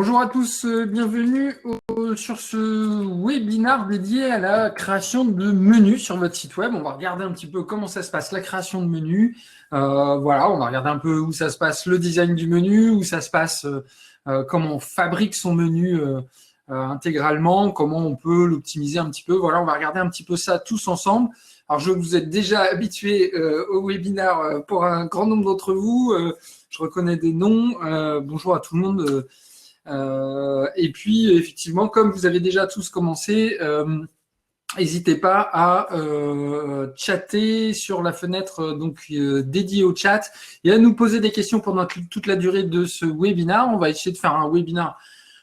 Bonjour à tous, bienvenue sur ce webinaire dédié à la création de menus sur votre site web. On va regarder un petit peu comment ça se passe, la création de menus. Voilà, on va regarder un peu où ça se passe, le design du menu, où ça se passe, comment on fabrique son menu intégralement, comment on peut l'optimiser un petit peu. Voilà, on va regarder un petit peu ça tous ensemble. Alors, je vous ai déjà habitué au webinaire pour un grand nombre d'entre vous. Je reconnais des noms. Bonjour à tout le monde. Et puis, effectivement, comme vous avez déjà tous commencé, n'hésitez pas à chatter sur la fenêtre dédiée au chat et à nous poser des questions pendant toute la durée de ce webinaire. On va essayer de faire un webinaire.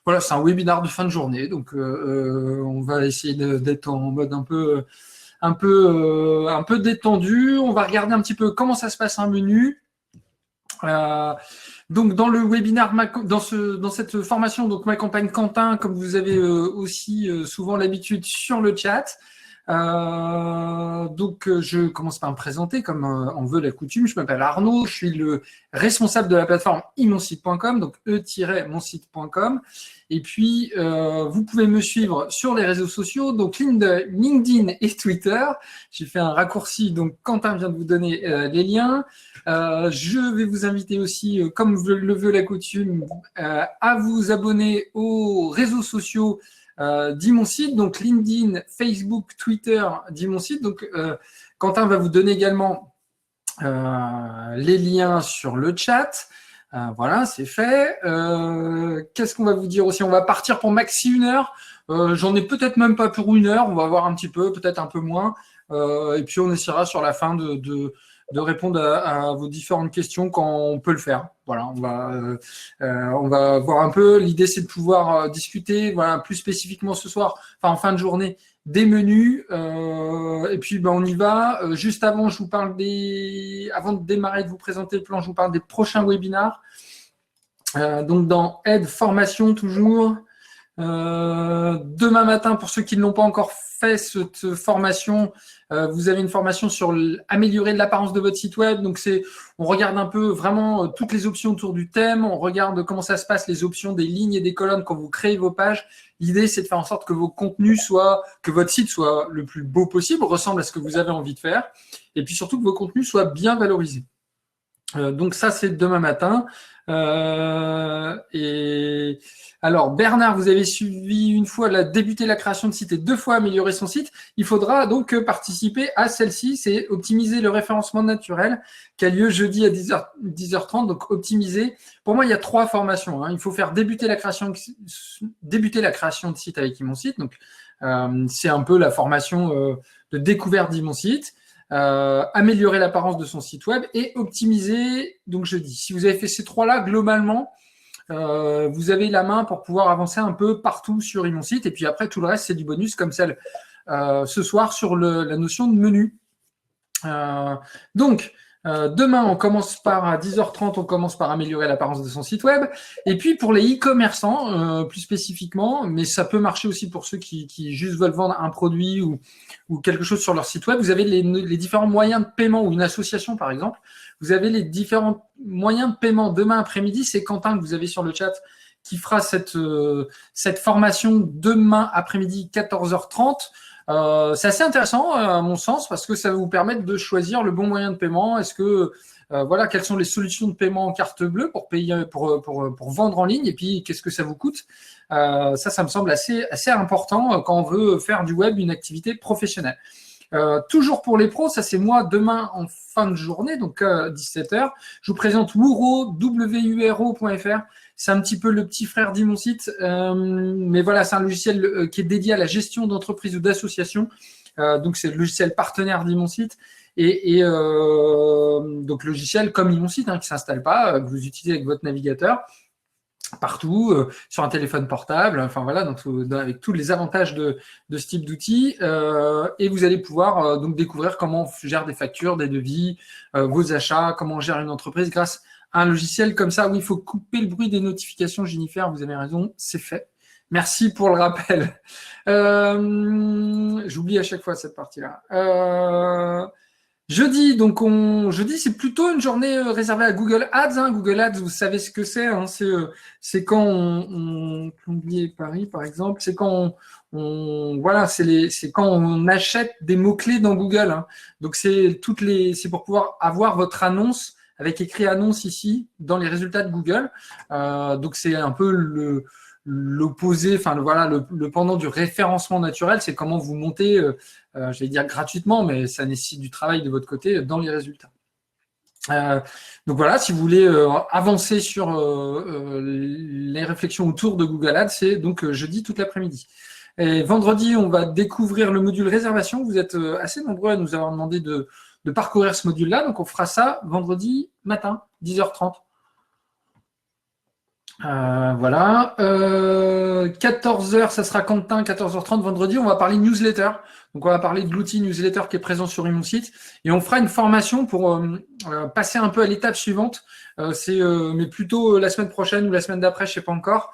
Voilà, c'est un webinaire de fin de journée, donc on va essayer d'être en mode un peu détendu. On va regarder un petit peu comment ça se passe un menu. Donc dans le webinaire, dans cette formation, donc ma campagne Quentin, comme vous avez aussi souvent l'habitude sur le chat. Je commence par me présenter comme on veut la coutume. Je m'appelle Arnaud, je suis le responsable de la plateforme imonsite.com, donc e-monsite.com. Et puis, vous pouvez me suivre sur les réseaux sociaux, donc LinkedIn et Twitter. J'ai fait un raccourci, donc Quentin vient de vous donner les liens. Je vais vous inviter aussi, comme le veut la coutume, à vous abonner aux réseaux sociaux d'Imonsite, donc LinkedIn, Facebook, Twitter d'Imonsite. Donc, Quentin va vous donner également les liens sur le chat. Voilà, c'est fait. Qu'est-ce qu'on va vous dire aussi? On va partir pour maxi 1 heure. J'en ai peut-être même pas pour 1 heure. On va voir un petit peu, peut-être un peu moins. Et puis, on essaiera sur la fin de répondre à vos différentes questions quand on peut le faire. Voilà, on va voir un peu. L'idée, c'est de pouvoir discuter, voilà, plus spécifiquement ce soir, enfin en fin de journée, des menus. Et puis, on y va. Juste avant, je vous parle avant de démarrer, de vous présenter le plan, je vous parle des prochains webinars. Donc, dans Aide Formation, toujours. Demain matin, pour ceux qui ne l'ont pas encore fait, cette formation, vous avez une formation sur améliorer l'apparence de votre site web. Donc, on regarde un peu vraiment toutes les options autour du thème. On regarde comment ça se passe, les options des lignes et des colonnes quand vous créez vos pages. L'idée, c'est de faire en sorte que vos contenus que votre site soit le plus beau possible, ressemble à ce que vous avez envie de faire. Et puis surtout que vos contenus soient bien valorisés. Donc ça, c'est demain matin. Et alors, Bernard, vous avez suivi une fois débuter la création de site et 2 fois améliorer son site. Il faudra donc participer à celle-ci, c'est optimiser le référencement naturel qui a lieu jeudi à 10h30. Donc, optimiser. Pour moi, il y a 3 formations. Il faut faire débuter la création de site avec Imonsite. Donc, c'est un peu la formation de découverte d'Imonsite. Améliorer l'apparence de son site web et optimiser, donc jeudi. Si vous avez fait ces 3-là, globalement, vous avez la main pour pouvoir avancer un peu partout sur Imonsite. Et puis après, tout le reste, c'est du bonus, comme celle ce soir sur la notion de menu. Demain, on commence à 10h30, on commence par améliorer l'apparence de son site web. Et puis, pour les e-commerçants, plus spécifiquement, mais ça peut marcher aussi pour ceux qui juste veulent vendre un produit ou quelque chose sur leur site web, vous avez les différents moyens de paiement ou une association, par exemple. Vous avez les différents moyens de paiement. Demain après-midi, c'est Quentin que vous avez sur le chat qui fera cette formation demain après-midi, 14h30. C'est assez intéressant à mon sens parce que ça va vous permettre de choisir le bon moyen de paiement. Est-ce que quelles sont les solutions de paiement en carte bleue pour payer pour vendre en ligne et puis qu'est-ce que ça vous coûte? Ça me semble assez important quand on veut faire du web une activité professionnelle. Toujours pour les pros, ça c'est moi demain en fin de journée, donc 17h. Je vous présente Wuro, wuro.fr. C'est un petit peu le petit frère d'Imonsite, mais voilà, c'est un logiciel qui est dédié à la gestion d'entreprises ou d'associations. Donc c'est le logiciel partenaire d'Imonsite. Et donc logiciel comme Imonsite, qui ne s'installe pas, que vous utilisez avec votre navigateur partout, sur un téléphone portable, enfin voilà, donc avec tous les avantages de ce type d'outils, et vous allez pouvoir donc découvrir comment on gère des factures, des devis, vos achats, comment on gère une entreprise grâce à un logiciel comme ça. Oui, il faut couper le bruit des notifications, Jennifer, vous avez raison, c'est fait. Merci pour le rappel. J'oublie à chaque fois cette partie-là. Jeudi, donc jeudi, c'est plutôt une journée réservée à Google Ads, hein. Google Ads, vous savez ce que c'est, hein. C'est quand Plombier Paris, par exemple, c'est quand voilà, c'est quand on achète des mots-clés dans Google, hein. Donc c'est pour pouvoir avoir votre annonce avec écrit annonce ici dans les résultats de Google. Donc c'est un peu l'opposé, enfin voilà, le pendant du référencement naturel, c'est comment vous montez, je vais dire gratuitement, mais ça nécessite du travail de votre côté dans les résultats. Donc voilà, si vous voulez avancer sur les réflexions autour de Google Ads, c'est donc jeudi toute l'après-midi. Et vendredi, on va découvrir le module réservation. Vous êtes assez nombreux à nous avoir demandé de parcourir ce module-là, donc on fera ça vendredi matin, 10h30. Voilà. 14h, ça sera Quentin, 14h30 vendredi. On va parler newsletter. Donc, on va parler de l'outil newsletter qui est présent sur mon site. Et on fera une formation pour passer un peu à l'étape suivante. Mais plutôt la semaine prochaine ou la semaine d'après, je sais pas encore,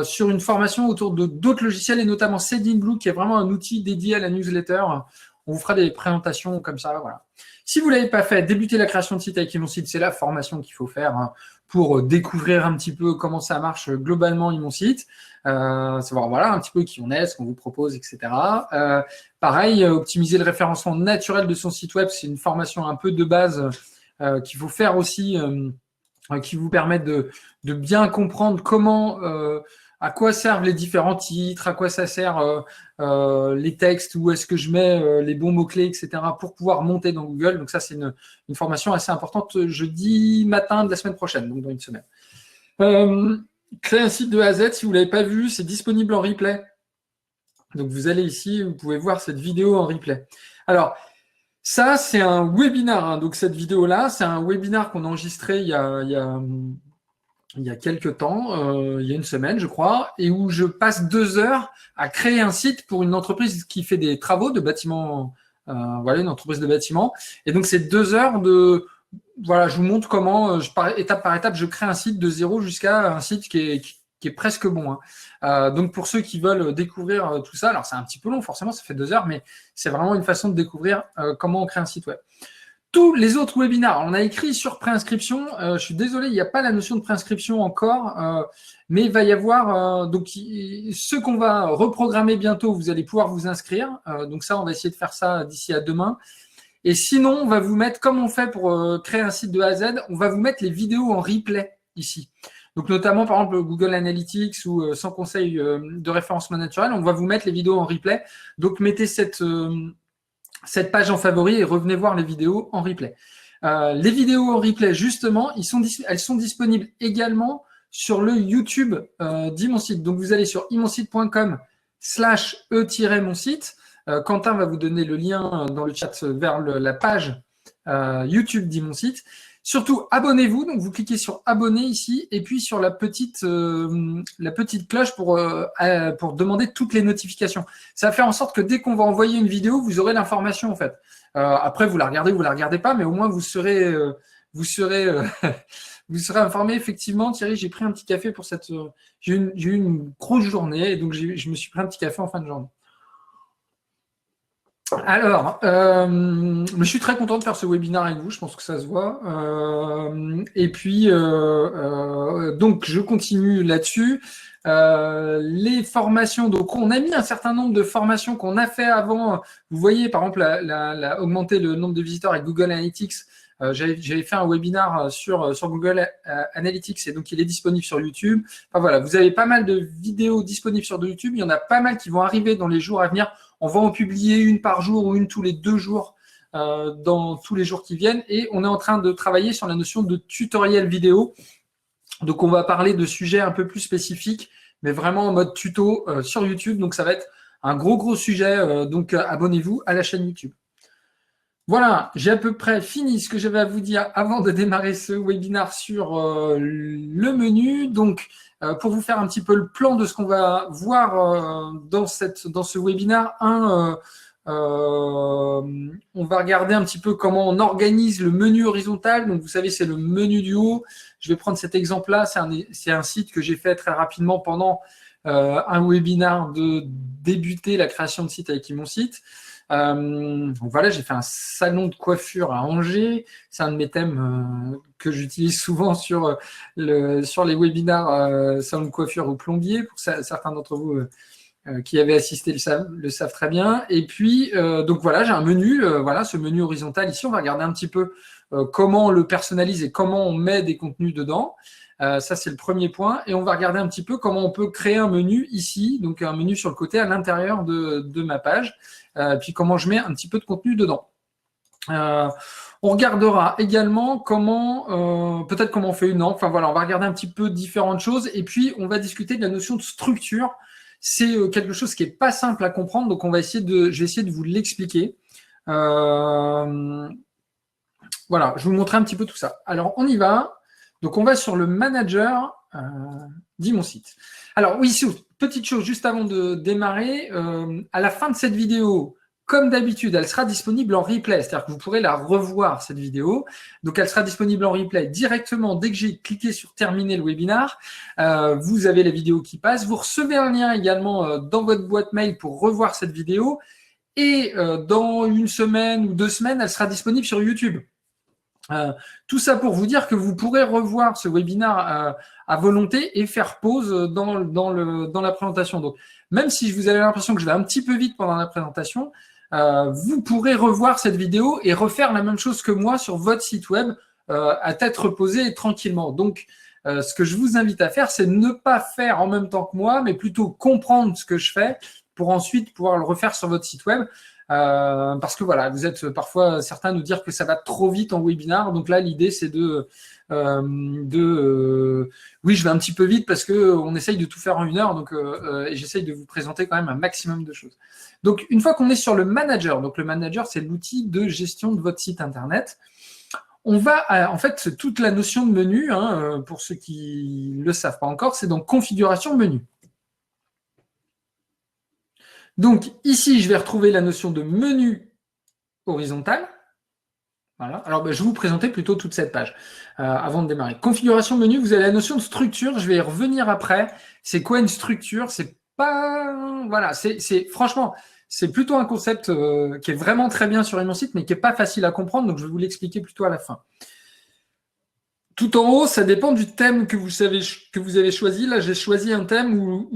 sur une formation autour de d'autres logiciels et notamment Seedingblue, qui est vraiment un outil dédié à la newsletter. On vous fera des présentations comme ça. Voilà. Si vous l'avez pas fait, débuter la création de site avec mon site, c'est la formation qu'il faut faire, hein, pour découvrir un petit peu comment ça marche globalement mon site, savoir voilà un petit peu qui on est, ce qu'on vous propose, etc. Pareil, optimiser le référencement naturel de son site web, c'est une formation un peu de base qu'il faut faire aussi, qui vous permet de bien comprendre comment, à quoi servent les différents titres, à quoi ça sert les textes, où est-ce que je mets les bons mots-clés, etc. pour pouvoir monter dans Google. Donc ça, c'est une formation assez importante jeudi matin de la semaine prochaine, donc dans une semaine. Créer un site de A à Z, si vous ne l'avez pas vu, c'est disponible en replay. Donc vous allez ici, vous pouvez voir cette vidéo en replay. Alors, ça, c'est un webinar, hein. Donc cette vidéo-là, c'est un webinar qu'on a enregistré il y a quelques temps, il y a une semaine, je crois, et où je passe 2 heures à créer un site pour une entreprise qui fait des travaux de bâtiments, voilà, une entreprise de bâtiments. Et donc, c'est 2 heures voilà, je vous montre comment, étape par étape, je crée un site de zéro jusqu'à un site qui est presque bon, hein. Donc, pour ceux qui veulent découvrir tout ça, alors c'est un petit peu long, forcément, ça fait 2 heures, mais c'est vraiment une façon de découvrir comment on crée un site web. Tous les autres webinars, on a écrit sur préinscription. Je suis désolé, il n'y a pas la notion de préinscription encore, mais il va y avoir donc ceux qu'on va reprogrammer bientôt. Vous allez pouvoir vous inscrire. Donc ça, on va essayer de faire ça d'ici à demain. Et sinon, on va vous mettre, comme on fait pour créer un site de A à Z, on va vous mettre les vidéos en replay ici. Donc notamment par exemple Google Analytics ou sans conseil de référencement naturel, on va vous mettre les vidéos en replay. Donc mettez cette page en favori et revenez voir les vidéos en replay. Les vidéos en replay, justement, elles sont disponibles également sur le YouTube d'Imonsite. Donc, vous allez sur imonsite.com/e-monsite. Quentin va vous donner le lien dans le chat vers la page YouTube d'Imonsite. Surtout, abonnez-vous. Donc, vous cliquez sur abonner ici et puis sur la petite cloche pour demander toutes les notifications. Ça va faire en sorte que dès qu'on va envoyer une vidéo, vous aurez l'information en fait. Après, vous la regardez pas, mais au moins vous serez vous serez informé. Effectivement, Thierry, j'ai pris un petit café pour cette. J'ai eu une grosse journée et donc je me suis pris un petit café en fin de journée. Alors, je suis très content de faire ce webinaire avec vous, je pense que ça se voit. Et puis, donc, je continue là-dessus. Les formations, donc on a mis un certain nombre de formations qu'on a fait avant. Vous voyez, par exemple, augmenter le nombre de visiteurs avec Google Analytics. J'avais fait un webinaire sur Google Analytics et donc il est disponible sur YouTube. Enfin voilà, vous avez pas mal de vidéos disponibles sur YouTube. Il y en a pas mal qui vont arriver dans les jours à venir. On va en publier une par jour ou une tous les 2 jours dans tous les jours qui viennent. Et on est en train de travailler sur la notion de tutoriel vidéo. Donc, on va parler de sujets un peu plus spécifiques, mais vraiment en mode tuto sur YouTube. Donc, ça va être un gros sujet. Donc, abonnez-vous à la chaîne YouTube. Voilà, j'ai à peu près fini ce que j'avais à vous dire avant de démarrer ce webinaire sur le menu. Donc, pour vous faire un petit peu le plan de ce qu'on va voir dans ce webinaire, on va regarder un petit peu comment on organise le menu horizontal. Donc, vous savez, c'est le menu du haut. Je vais prendre cet exemple-là. C'est un site que j'ai fait très rapidement pendant un webinaire de débuter la création de site avec mon site. Donc voilà, j'ai fait un salon de coiffure à Angers. C'est un de mes thèmes que j'utilise souvent sur les webinars salon de coiffure ou plombier. Pour certains d'entre vous qui avaient assisté le savent très bien. Et puis, donc voilà, j'ai un menu. Voilà, ce menu horizontal ici, on va regarder un petit peu comment on le personnalise et comment on met des contenus dedans. Ça, c'est le premier point. Et on va regarder un petit peu comment on peut créer un menu ici, donc un menu sur le côté à l'intérieur de ma page, puis comment je mets un petit peu de contenu dedans. On regardera également comment, peut-être comment on fait une encre. Enfin voilà, on va regarder un petit peu différentes choses. Et puis, on va discuter de la notion de structure. C'est quelque chose qui est pas simple à comprendre, donc je vais essayer de vous l'expliquer. Voilà, je vais vous montrer un petit peu tout ça. Alors, on y va. Donc, on va sur le manager dit mon site. Alors, oui, petite chose, juste avant de démarrer, à la fin de cette vidéo, comme d'habitude, elle sera disponible en replay, c'est-à-dire que vous pourrez la revoir, cette vidéo. Donc, elle sera disponible en replay directement dès que j'ai cliqué sur « Terminer le webinar ». Vous avez la vidéo qui passe. Vous recevez un lien également dans votre boîte mail pour revoir cette vidéo. Et dans une semaine ou 2 semaines, elle sera disponible sur YouTube. Tout ça pour vous dire que vous pourrez revoir ce webinaire à volonté et faire pause dans la présentation. Donc, même si vous avez l'impression que je vais un petit peu vite pendant la présentation, vous pourrez revoir cette vidéo et refaire la même chose que moi sur votre site web à tête reposée et tranquillement. Donc, ce que je vous invite à faire, c'est ne pas faire en même temps que moi, mais plutôt comprendre ce que je fais pour ensuite pouvoir le refaire sur votre site web. Parce que voilà, vous êtes parfois certains nous dire que ça va trop vite en webinar. Donc là, l'idée, c'est oui, je vais un petit peu vite parce que on essaye de tout faire en 1 heure. Donc, et j'essaye de vous présenter quand même un maximum de choses. Donc, une fois qu'on est sur le manager, donc le manager, c'est l'outil de gestion de votre site internet. On va, en fait, toute la notion de menu, pour ceux qui ne le savent pas encore, c'est dans configuration menu. Donc, ici, je vais retrouver la notion de menu horizontal. Voilà. Alors, je vais vous présenter plutôt toute cette page avant de démarrer. Configuration menu, vous avez la notion de structure. Je vais y revenir après. C'est quoi une structure? C'est pas... Voilà, franchement, c'est plutôt un concept qui est vraiment très bien sur mon site, mais qui n'est pas facile à comprendre. Donc, je vais vous l'expliquer plutôt à la fin. Tout en haut, ça dépend du thème que vous avez choisi. Là, j'ai choisi un thème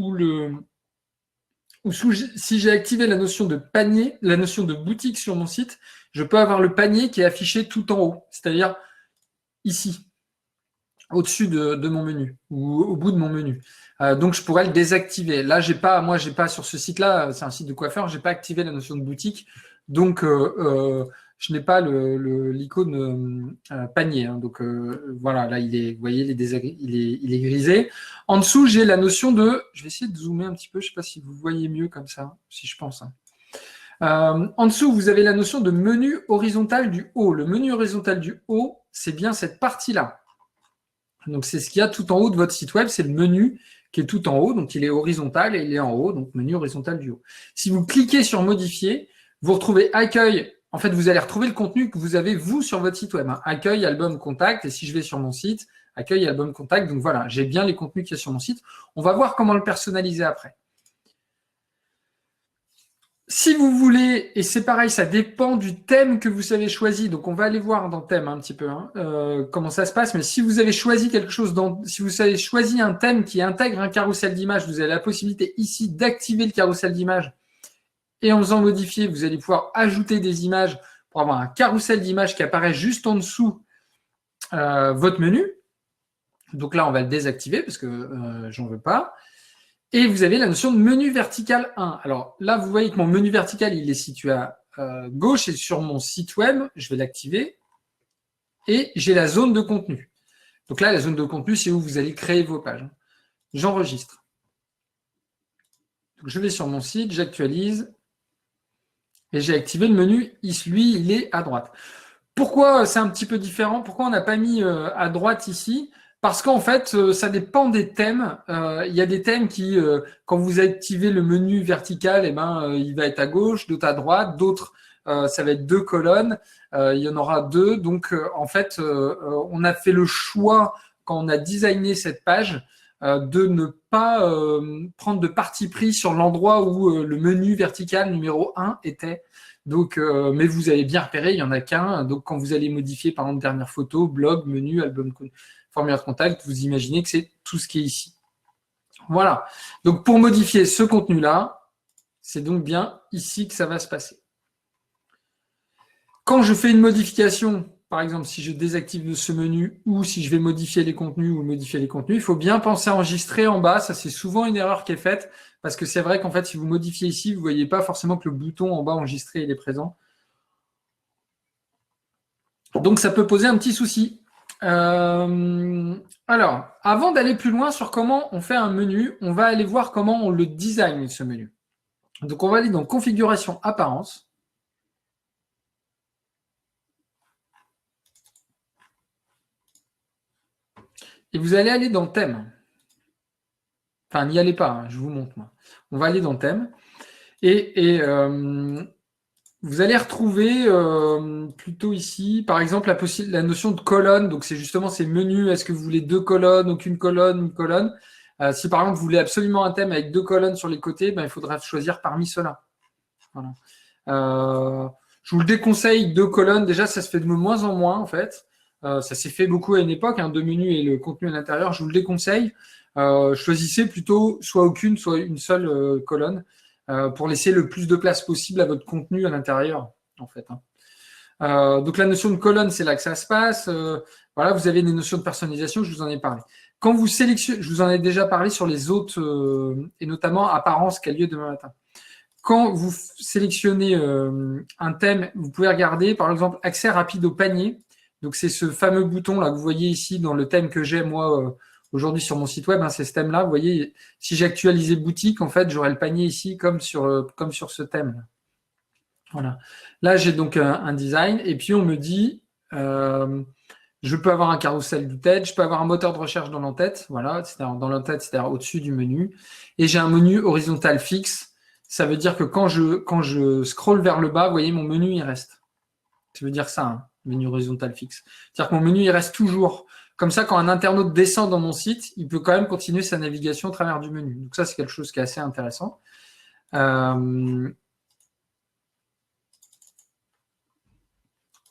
si j'ai activé la notion de panier, la notion de boutique sur mon site, je peux avoir le panier qui est affiché tout en haut, c'est-à-dire ici, au-dessus de mon menu ou au bout de mon menu. Donc, je pourrais le désactiver. Là, j'ai pas sur ce site-là, c'est un site de coiffeur, j'ai pas activé la notion de boutique. Donc, je n'ai pas l'icône panier. Donc, voilà, là, vous voyez, il est grisé. En dessous, j'ai la notion de... Je vais essayer de zoomer un petit peu. Je ne sais pas si vous voyez mieux comme ça, si je pense. En dessous, vous avez la notion de menu horizontal du haut. Le menu horizontal du haut, c'est bien cette partie-là. Donc, c'est ce qu'il y a tout en haut de votre site web. C'est le menu qui est tout en haut. Donc, il est horizontal et il est en haut. Donc, menu horizontal du haut. Si vous cliquez sur modifier, vous retrouvez accueil. En fait, vous allez retrouver le contenu que vous avez, vous, sur votre site web. Accueil, album, contact. Et si je vais sur mon site, accueil, album, contact. Donc, voilà, j'ai bien les contenus qu'il y a sur mon site. On va voir comment le personnaliser après. Si vous voulez, et c'est pareil, ça dépend du thème que vous avez choisi. Donc, on va aller voir dans thème un petit peu comment ça se passe. Mais si vous avez choisi quelque chose, si vous avez choisi un thème qui intègre un carrousel d'images, vous avez la possibilité ici d'activer le carrousel d'images. Et en faisant modifier, vous allez pouvoir ajouter des images pour avoir un carrousel d'images qui apparaît juste en dessous votre menu. Donc là, on va le désactiver parce que j'en veux pas. Et vous avez la notion de menu vertical 1. Alors là, vous voyez que mon menu vertical, il est situé à gauche et sur mon site web, je vais l'activer. Et j'ai la zone de contenu. Donc là, la zone de contenu, c'est où vous allez créer vos pages. J'enregistre. Donc je vais sur mon site, j'actualise. Et j'ai activé le menu. Lui, il est à droite. Pourquoi c'est un petit peu différent? Pourquoi on n'a pas mis à droite ici? Parce qu'en fait, ça dépend des thèmes. Il y a des thèmes qui, quand vous activez le menu vertical, il va être à gauche, d'autres à droite, d'autres, ça va être 2 colonnes. Il y en aura 2. Donc, en fait, on a fait le choix, quand on a designé cette page, de ne pas prendre de parti pris sur l'endroit où le menu vertical numéro 1 était. Donc, mais vous avez bien repéré, il n'y en a qu'un. Donc, quand vous allez modifier, par exemple, dernière photo, blog, menu, album, formulaire de contact, vous imaginez que c'est tout ce qui est ici. Voilà. Donc, pour modifier ce contenu-là, c'est donc bien ici que ça va se passer. Quand je fais une modification, par exemple, si je désactive ce menu ou si je vais modifier les contenus ou modifier les contenus, il faut bien penser à enregistrer en bas. Ça, c'est souvent une erreur qui est faite parce que c'est vrai qu'en fait, si vous modifiez ici, vous ne voyez pas forcément que le bouton en bas enregistrer il est présent. Donc, ça peut poser un petit souci. Alors, avant d'aller plus loin sur comment on fait un menu, on va aller voir comment on le design, ce menu. Donc, on va aller dans Configuration, Apparence. Et vous allez aller dans Thème. Enfin, n'y allez pas, hein, je vous montre, moi. On va aller dans Thème. Et vous allez retrouver plutôt ici, par exemple, la notion de colonne. Donc, c'est justement ces menus. Est-ce que vous voulez 2 colonnes, aucune colonne, une colonne si, par exemple, vous voulez absolument un thème avec 2 colonnes sur les côtés, ben, il faudra choisir parmi ceux-là. Voilà. Je vous le déconseille, 2 colonnes. Déjà, ça se fait de moins en moins, en fait. Ça s'est fait beaucoup à une époque, 2 menus et le contenu à l'intérieur. Je vous le déconseille. Choisissez plutôt soit aucune, soit une seule colonne pour laisser le plus de place possible à votre contenu à l'intérieur, en fait. Donc, la notion de colonne, c'est là que ça se passe. Voilà, vous avez des notions de personnalisation, je vous en ai parlé. Quand vous sélectionnez, je vous en ai déjà parlé sur les autres, et notamment apparence qui a lieu demain matin. Quand vous sélectionnez un thème, vous pouvez regarder, par exemple, accès rapide au panier. Donc, c'est ce fameux bouton là que vous voyez ici dans le thème que j'ai, moi, aujourd'hui sur mon site web. C'est ce thème-là. Vous voyez, si j'actualisais boutique, en fait, j'aurais le panier ici comme sur ce thème. Voilà. Là, j'ai donc un design. Et puis, on me dit, je peux avoir un carrousel de tête, je peux avoir un moteur de recherche dans l'entête. Voilà, c'est-à-dire dans l'entête, c'est-à-dire au-dessus du menu. Et j'ai un menu horizontal fixe. Ça veut dire que quand je scrolle vers le bas, vous voyez, mon menu, il reste. Ça veut dire ça, menu horizontal fixe. C'est-à-dire que mon menu, il reste toujours. Comme ça, quand un internaute descend dans mon site, il peut quand même continuer sa navigation au travers du menu. Donc ça, c'est quelque chose qui est assez intéressant.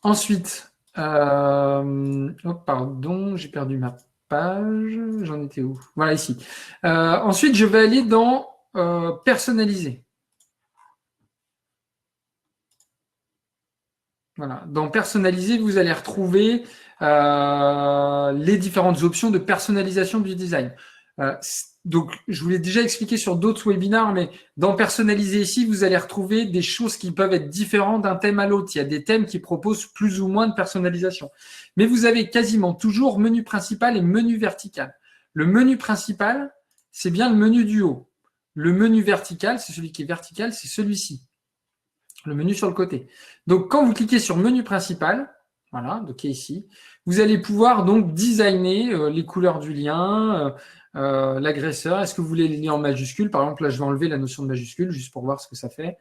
Ensuite, pardon, j'ai perdu ma page. J'en étais où? Voilà, ici. Ensuite, je vais aller dans personnaliser. Voilà. Dans personnaliser, vous allez retrouver les différentes options de personnalisation du design. Donc, je vous l'ai déjà expliqué sur d'autres webinaires, mais dans personnaliser ici, vous allez retrouver des choses qui peuvent être différentes d'un thème à l'autre. Il y a des thèmes qui proposent plus ou moins de personnalisation. Mais vous avez quasiment toujours menu principal et menu vertical. Le menu principal, c'est bien le menu du haut. Le menu vertical, c'est celui qui est vertical, c'est celui-ci. Le menu sur le côté. Donc, quand vous cliquez sur menu principal, voilà, donc qui est ici, vous allez pouvoir donc designer les couleurs du lien, l'agresseur. Est-ce que vous voulez les liens en majuscule? Par exemple, là, je vais enlever la notion de majuscule juste pour voir ce que ça fait.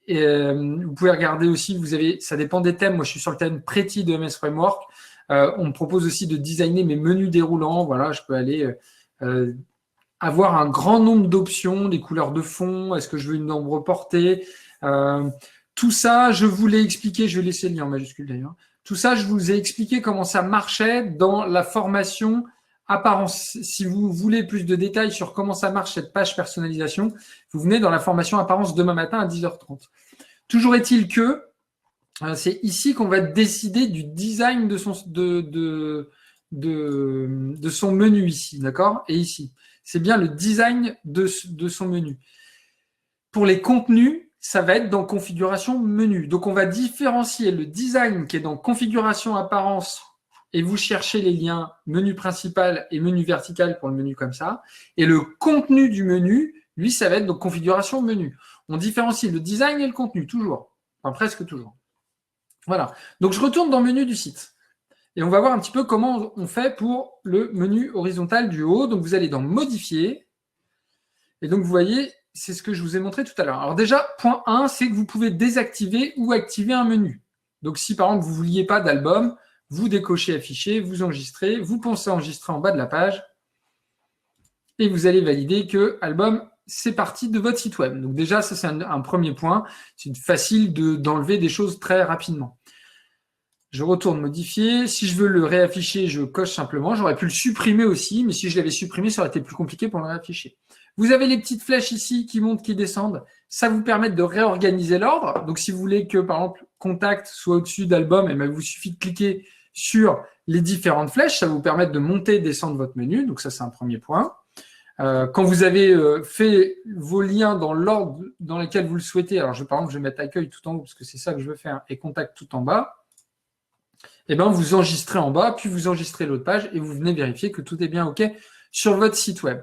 Et vous pouvez regarder aussi, vous avez, ça dépend des thèmes. Moi, je suis sur le thème Pretty de MS Framework. On me propose aussi de designer mes menus déroulants. Voilà, je peux aller avoir un grand nombre d'options, des couleurs de fond. Est-ce que je veux une ombre portée? Tout ça, je vous l'ai expliqué. Je vais laisser le lien en majuscule d'ailleurs. Tout ça, je vous ai expliqué comment ça marchait dans la formation apparence. Si vous voulez plus de détails sur comment ça marche cette page personnalisation, vous venez dans la formation apparence demain matin à 10h30. Toujours est-il que c'est ici qu'on va décider du design de son menu ici, d'accord? Et ici, c'est bien le design de son menu. Pour les contenus, ça va être dans configuration menu. Donc, on va différencier le design qui est dans configuration apparence et vous cherchez les liens menu principal et menu vertical pour le menu comme ça. Et le contenu du menu, lui, ça va être dans configuration menu. On différencie le design et le contenu, toujours. Enfin, presque toujours. Voilà. Donc, je retourne dans le menu du site. Et on va voir un petit peu comment on fait pour le menu horizontal du haut. Donc, vous allez dans Modifier. Et donc, vous voyez, c'est ce que je vous ai montré tout à l'heure. Alors déjà, point 1, c'est que vous pouvez désactiver ou activer un menu. Donc, si par exemple, vous ne vouliez pas d'album, vous décochez Afficher, vous enregistrez, vous pensez enregistrer en bas de la page. et vous allez valider que album, c'est parti de votre site web. Donc déjà, ça c'est un premier point. C'est facile d'enlever des choses très rapidement. Je retourne modifier. Si je veux le réafficher, je coche simplement. J'aurais pu le supprimer aussi, mais si je l'avais supprimé, ça aurait été plus compliqué pour le réafficher. Vous avez les petites flèches ici qui montent, qui descendent. Ça vous permet de réorganiser l'ordre. Donc, si vous voulez que, par exemple, contact soit au-dessus d'album, il vous suffit de cliquer sur les différentes flèches. Ça va vous permettre de monter et descendre votre menu. Donc, ça, c'est un premier point. Quand vous avez fait vos liens dans l'ordre dans lequel vous le souhaitez, alors par exemple, je vais mettre accueil tout en haut parce que c'est ça que je veux faire, et contact tout en bas, et ben vous enregistrez en bas, puis vous enregistrez l'autre page et vous venez vérifier que tout est bien OK sur votre site web.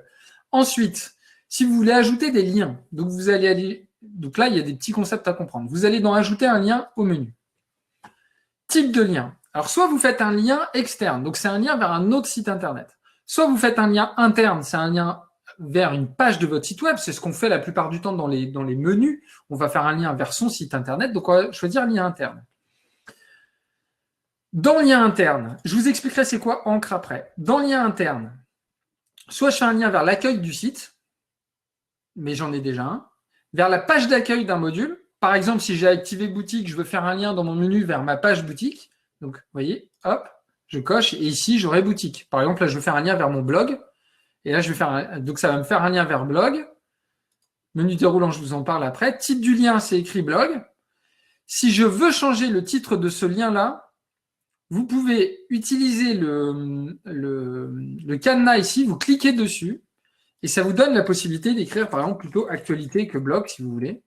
Ensuite, si vous voulez ajouter des liens, donc vous allez aller, donc là, il y a des petits concepts à comprendre. Vous allez ajouter un lien au menu. Type de lien. Alors, soit vous faites un lien externe, donc c'est un lien vers un autre site internet. Soit vous faites un lien interne, c'est un lien vers une page de votre site web. C'est ce qu'on fait la plupart du temps dans les menus. On va faire un lien vers son site internet, donc on va choisir lien interne. Dans lien interne, je vous expliquerai c'est quoi Ancre après. Dans lien interne, soit je fais un lien vers l'accueil du site, mais j'en ai déjà un, vers la page d'accueil d'un module. Par exemple, si j'ai activé boutique, je veux faire un lien dans mon menu vers ma page boutique. Donc, vous voyez, hop, je coche et ici, j'aurai boutique. Par exemple, là, je veux faire un lien vers mon blog. Et là, je vais faire donc ça va me faire un lien vers blog. Menu déroulant, je vous en parle après. Titre du lien, c'est écrit blog. Si je veux changer le titre de ce lien-là, vous pouvez utiliser le cadenas ici, vous cliquez dessus et ça vous donne la possibilité d'écrire par exemple plutôt actualité que blog si vous voulez.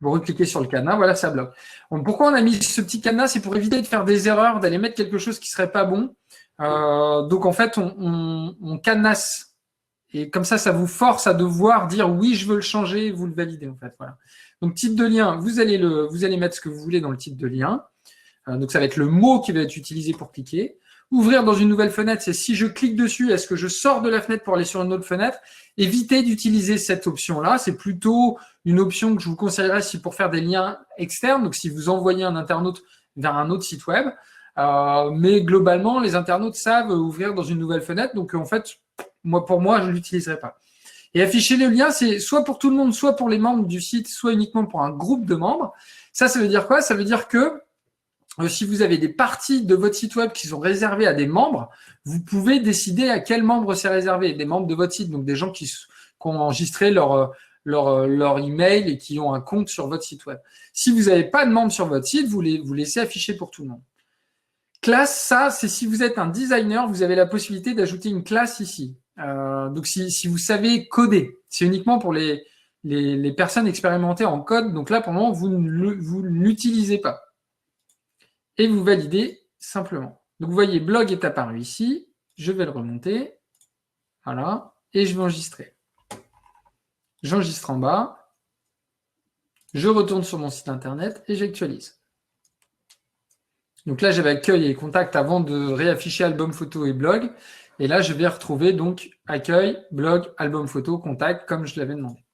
Vous recliquez sur le cadenas, voilà, ça bloque. Donc, pourquoi on a mis ce petit cadenas? C'est pour éviter de faire des erreurs, d'aller mettre quelque chose qui serait pas bon. Donc en fait, on cadenasse. Et comme ça vous force à devoir dire oui, je veux le changer, vous le validez en fait. Voilà. Donc titre de lien, vous allez mettre ce que vous voulez dans le titre de lien. Donc ça va être le mot qui va être utilisé pour cliquer. Ouvrir dans une nouvelle fenêtre, c'est si je clique dessus, est-ce que je sors de la fenêtre pour aller sur une autre fenêtre? Évitez d'utiliser cette option-là. C'est plutôt une option que je vous conseillerais si pour faire des liens externes, donc si vous envoyez un internaute vers un autre site web. Mais globalement, les internautes savent ouvrir dans une nouvelle fenêtre. Donc en fait, pour moi, je ne l'utiliserai pas. Et afficher le lien, c'est soit pour tout le monde, soit pour les membres du site, soit uniquement pour un groupe de membres. Ça veut dire quoi? Ça veut dire que si vous avez des parties de votre site web qui sont réservées à des membres, vous pouvez décider à quels membres c'est réservé. Des membres de votre site, donc des gens qui ont enregistré leur email et qui ont un compte sur votre site web. Si vous n'avez pas de membres sur votre site, vous laissez afficher pour tout le monde. Classe, ça, c'est si vous êtes un designer, vous avez la possibilité d'ajouter une classe ici. Donc, si vous savez coder, c'est uniquement pour les personnes expérimentées en code. Donc là, pour le moment, vous ne l'utilisez pas. Et vous validez simplement. Donc, vous voyez, blog est apparu ici. Je vais le remonter. Voilà. Et je vais enregistrer. J'enregistre en bas. Je retourne sur mon site internet et j'actualise. Donc là, j'avais accueil et contact avant de réafficher album photo et blog. Et là, je vais retrouver donc accueil, blog, album photo, contact, comme je l'avais demandé.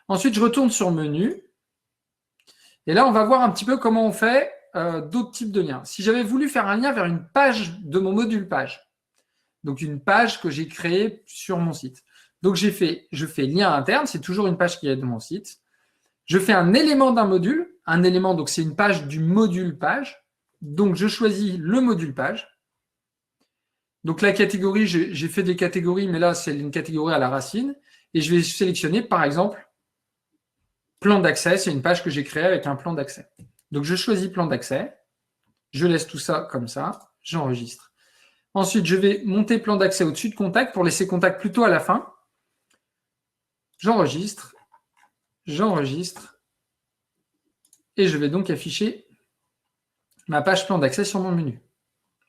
Ensuite, je retourne sur menu. Et là, on va voir un petit peu comment on fait d'autres types de liens. Si j'avais voulu faire un lien vers une page de mon module page, donc une page que j'ai créée sur mon site. Donc, je fais lien interne, c'est toujours une page qui est de mon site. Je fais un élément d'un module. Un élément, donc c'est une page du module page. Donc, je choisis le module page. Donc, la catégorie, j'ai fait des catégories, mais là, c'est une catégorie à la racine. Et je vais sélectionner, par exemple, plan d'accès. C'est une page que j'ai créée avec un plan d'accès. Donc, je choisis plan d'accès. Je laisse tout ça comme ça. J'enregistre. Ensuite, je vais monter plan d'accès au-dessus de contact pour laisser contact plutôt à la fin. J'enregistre. J'enregistre. Et je vais donc afficher ma page plan d'accès sur mon menu.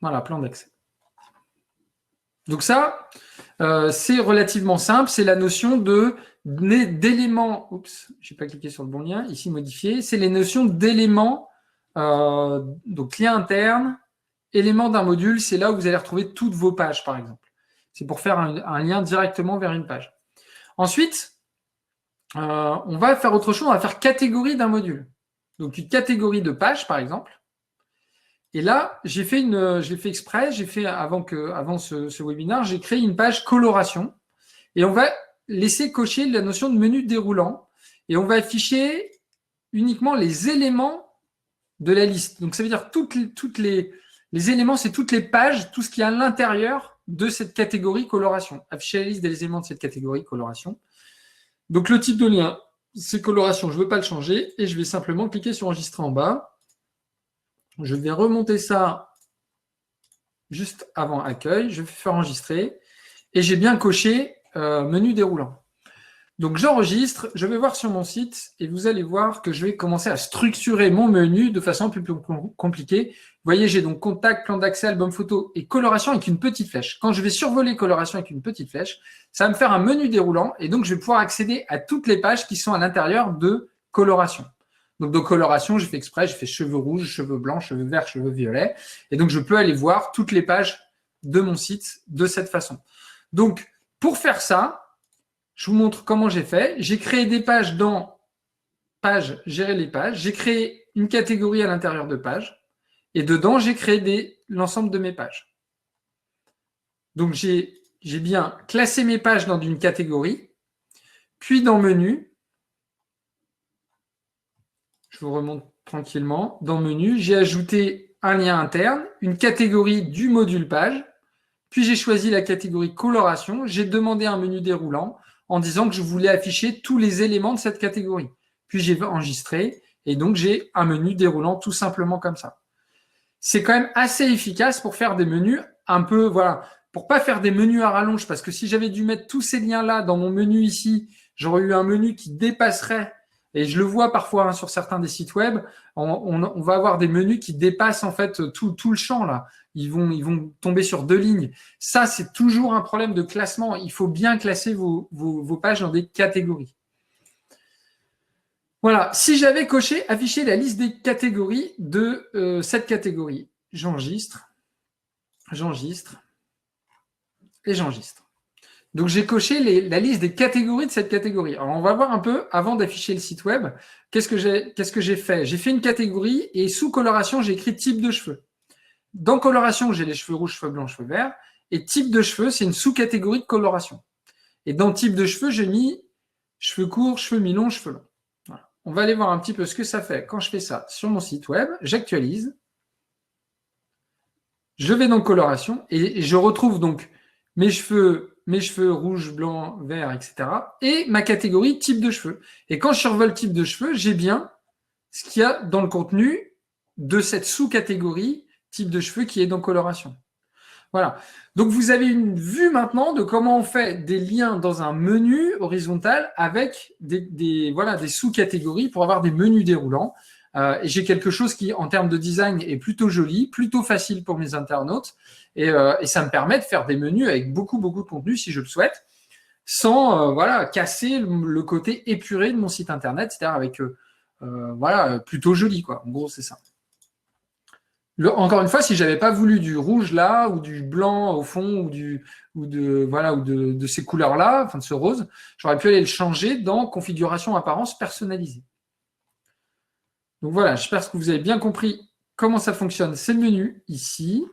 Voilà, plan d'accès. Donc ça, c'est relativement simple. C'est la notion d'éléments. Oups, je n'ai pas cliqué sur le bon lien. Ici, modifier. C'est les notions d'éléments. Donc, lien interne, élément d'un module. C'est là où vous allez retrouver toutes vos pages, par exemple. C'est pour faire un lien directement vers une page. Ensuite, on va faire autre chose. On va faire catégorie d'un module. Donc, une catégorie de page, par exemple. Et là, j'ai fait exprès, avant ce webinaire, j'ai créé une page coloration. Et on va laisser cocher la notion de menu déroulant. Et on va afficher uniquement les éléments de la liste. Donc, ça veut dire toutes les éléments, c'est toutes les pages, tout ce qui est à l'intérieur de cette catégorie coloration. Afficher la liste des éléments de cette catégorie coloration. Donc, le type de lien, c'est coloration. Je ne veux pas le changer. Et je vais simplement cliquer sur enregistrer en bas. Je vais remonter ça juste avant accueil. Je vais faire enregistrer. Et j'ai bien coché menu déroulant. Donc, j'enregistre, je vais voir sur mon site et vous allez voir que je vais commencer à structurer mon menu de façon un peu plus compliquée. Vous voyez, j'ai donc contact, plan d'accès, album photo et coloration avec une petite flèche. Quand je vais survoler coloration avec une petite flèche, ça va me faire un menu déroulant et donc je vais pouvoir accéder à toutes les pages qui sont à l'intérieur de coloration. Donc, de coloration, j'ai fait exprès, j'ai fait cheveux rouges, cheveux blancs, cheveux verts, cheveux violets. Et donc, je peux aller voir toutes les pages de mon site de cette façon. Donc, pour faire ça, je vous montre comment j'ai fait. J'ai créé des pages dans Pages, gérer les pages. J'ai créé une catégorie à l'intérieur de pages. Et dedans, j'ai créé l'ensemble de mes pages. Donc, j'ai bien classé mes pages dans une catégorie. Puis, dans Menu, je vous remonte tranquillement. Dans Menu, j'ai ajouté un lien interne, une catégorie du module page. Puis, j'ai choisi la catégorie coloration. J'ai demandé un menu déroulant en disant que je voulais afficher tous les éléments de cette catégorie. Puis j'ai enregistré et donc j'ai un menu déroulant tout simplement comme ça. C'est quand même assez efficace pour faire des menus un peu, voilà, pour pas faire des menus à rallonge, parce que si j'avais dû mettre tous ces liens-là dans mon menu ici, j'aurais eu un menu qui dépasserait, et je le vois parfois hein, sur certains des sites web, on va avoir des menus qui dépassent en fait tout le champ là. Ils vont tomber sur 2 lignes. Ça, c'est toujours un problème de classement. Il faut bien classer vos pages dans des catégories. Voilà, si j'avais coché afficher la liste des catégories de cette catégorie, j'enregistre et j'enregistre. Donc j'ai coché la liste des catégories de cette catégorie. Alors on va voir un peu, avant d'afficher le site web, qu'est-ce que j'ai fait. J'ai fait une catégorie et sous coloration, j'ai écrit type de cheveux. Dans coloration, j'ai les cheveux rouges, cheveux blancs, cheveux verts. Et type de cheveux, c'est une sous-catégorie de coloration. Et dans type de cheveux, j'ai mis cheveux courts, cheveux mi-longs, cheveux longs. Voilà. On va aller voir un petit peu ce que ça fait quand je fais ça sur mon site web. J'actualise. Je vais dans coloration et je retrouve donc mes cheveux rouges, blancs, verts, etc. Et ma catégorie type de cheveux. Et quand je survole type de cheveux, j'ai bien ce qu'il y a dans le contenu de cette sous-catégorie type de cheveux qui est dans coloration. Voilà. Donc, vous avez une vue maintenant de comment on fait des liens dans un menu horizontal avec des sous-catégories pour avoir des menus déroulants. Et j'ai quelque chose qui, en termes de design, est plutôt joli, plutôt facile pour mes internautes. Et ça me permet de faire des menus avec beaucoup de contenu, si je le souhaite, sans casser le côté épuré de mon site internet, c'est-à-dire avec plutôt joli, quoi. En gros, c'est ça. Encore une fois, si j'avais pas voulu du rouge là, ou du blanc au fond, ou de ces couleurs-là, enfin de ce rose, j'aurais pu aller le changer dans configuration apparence personnalisée. Donc voilà, j'espère que vous avez bien compris comment ça fonctionne. C'est le menu ici.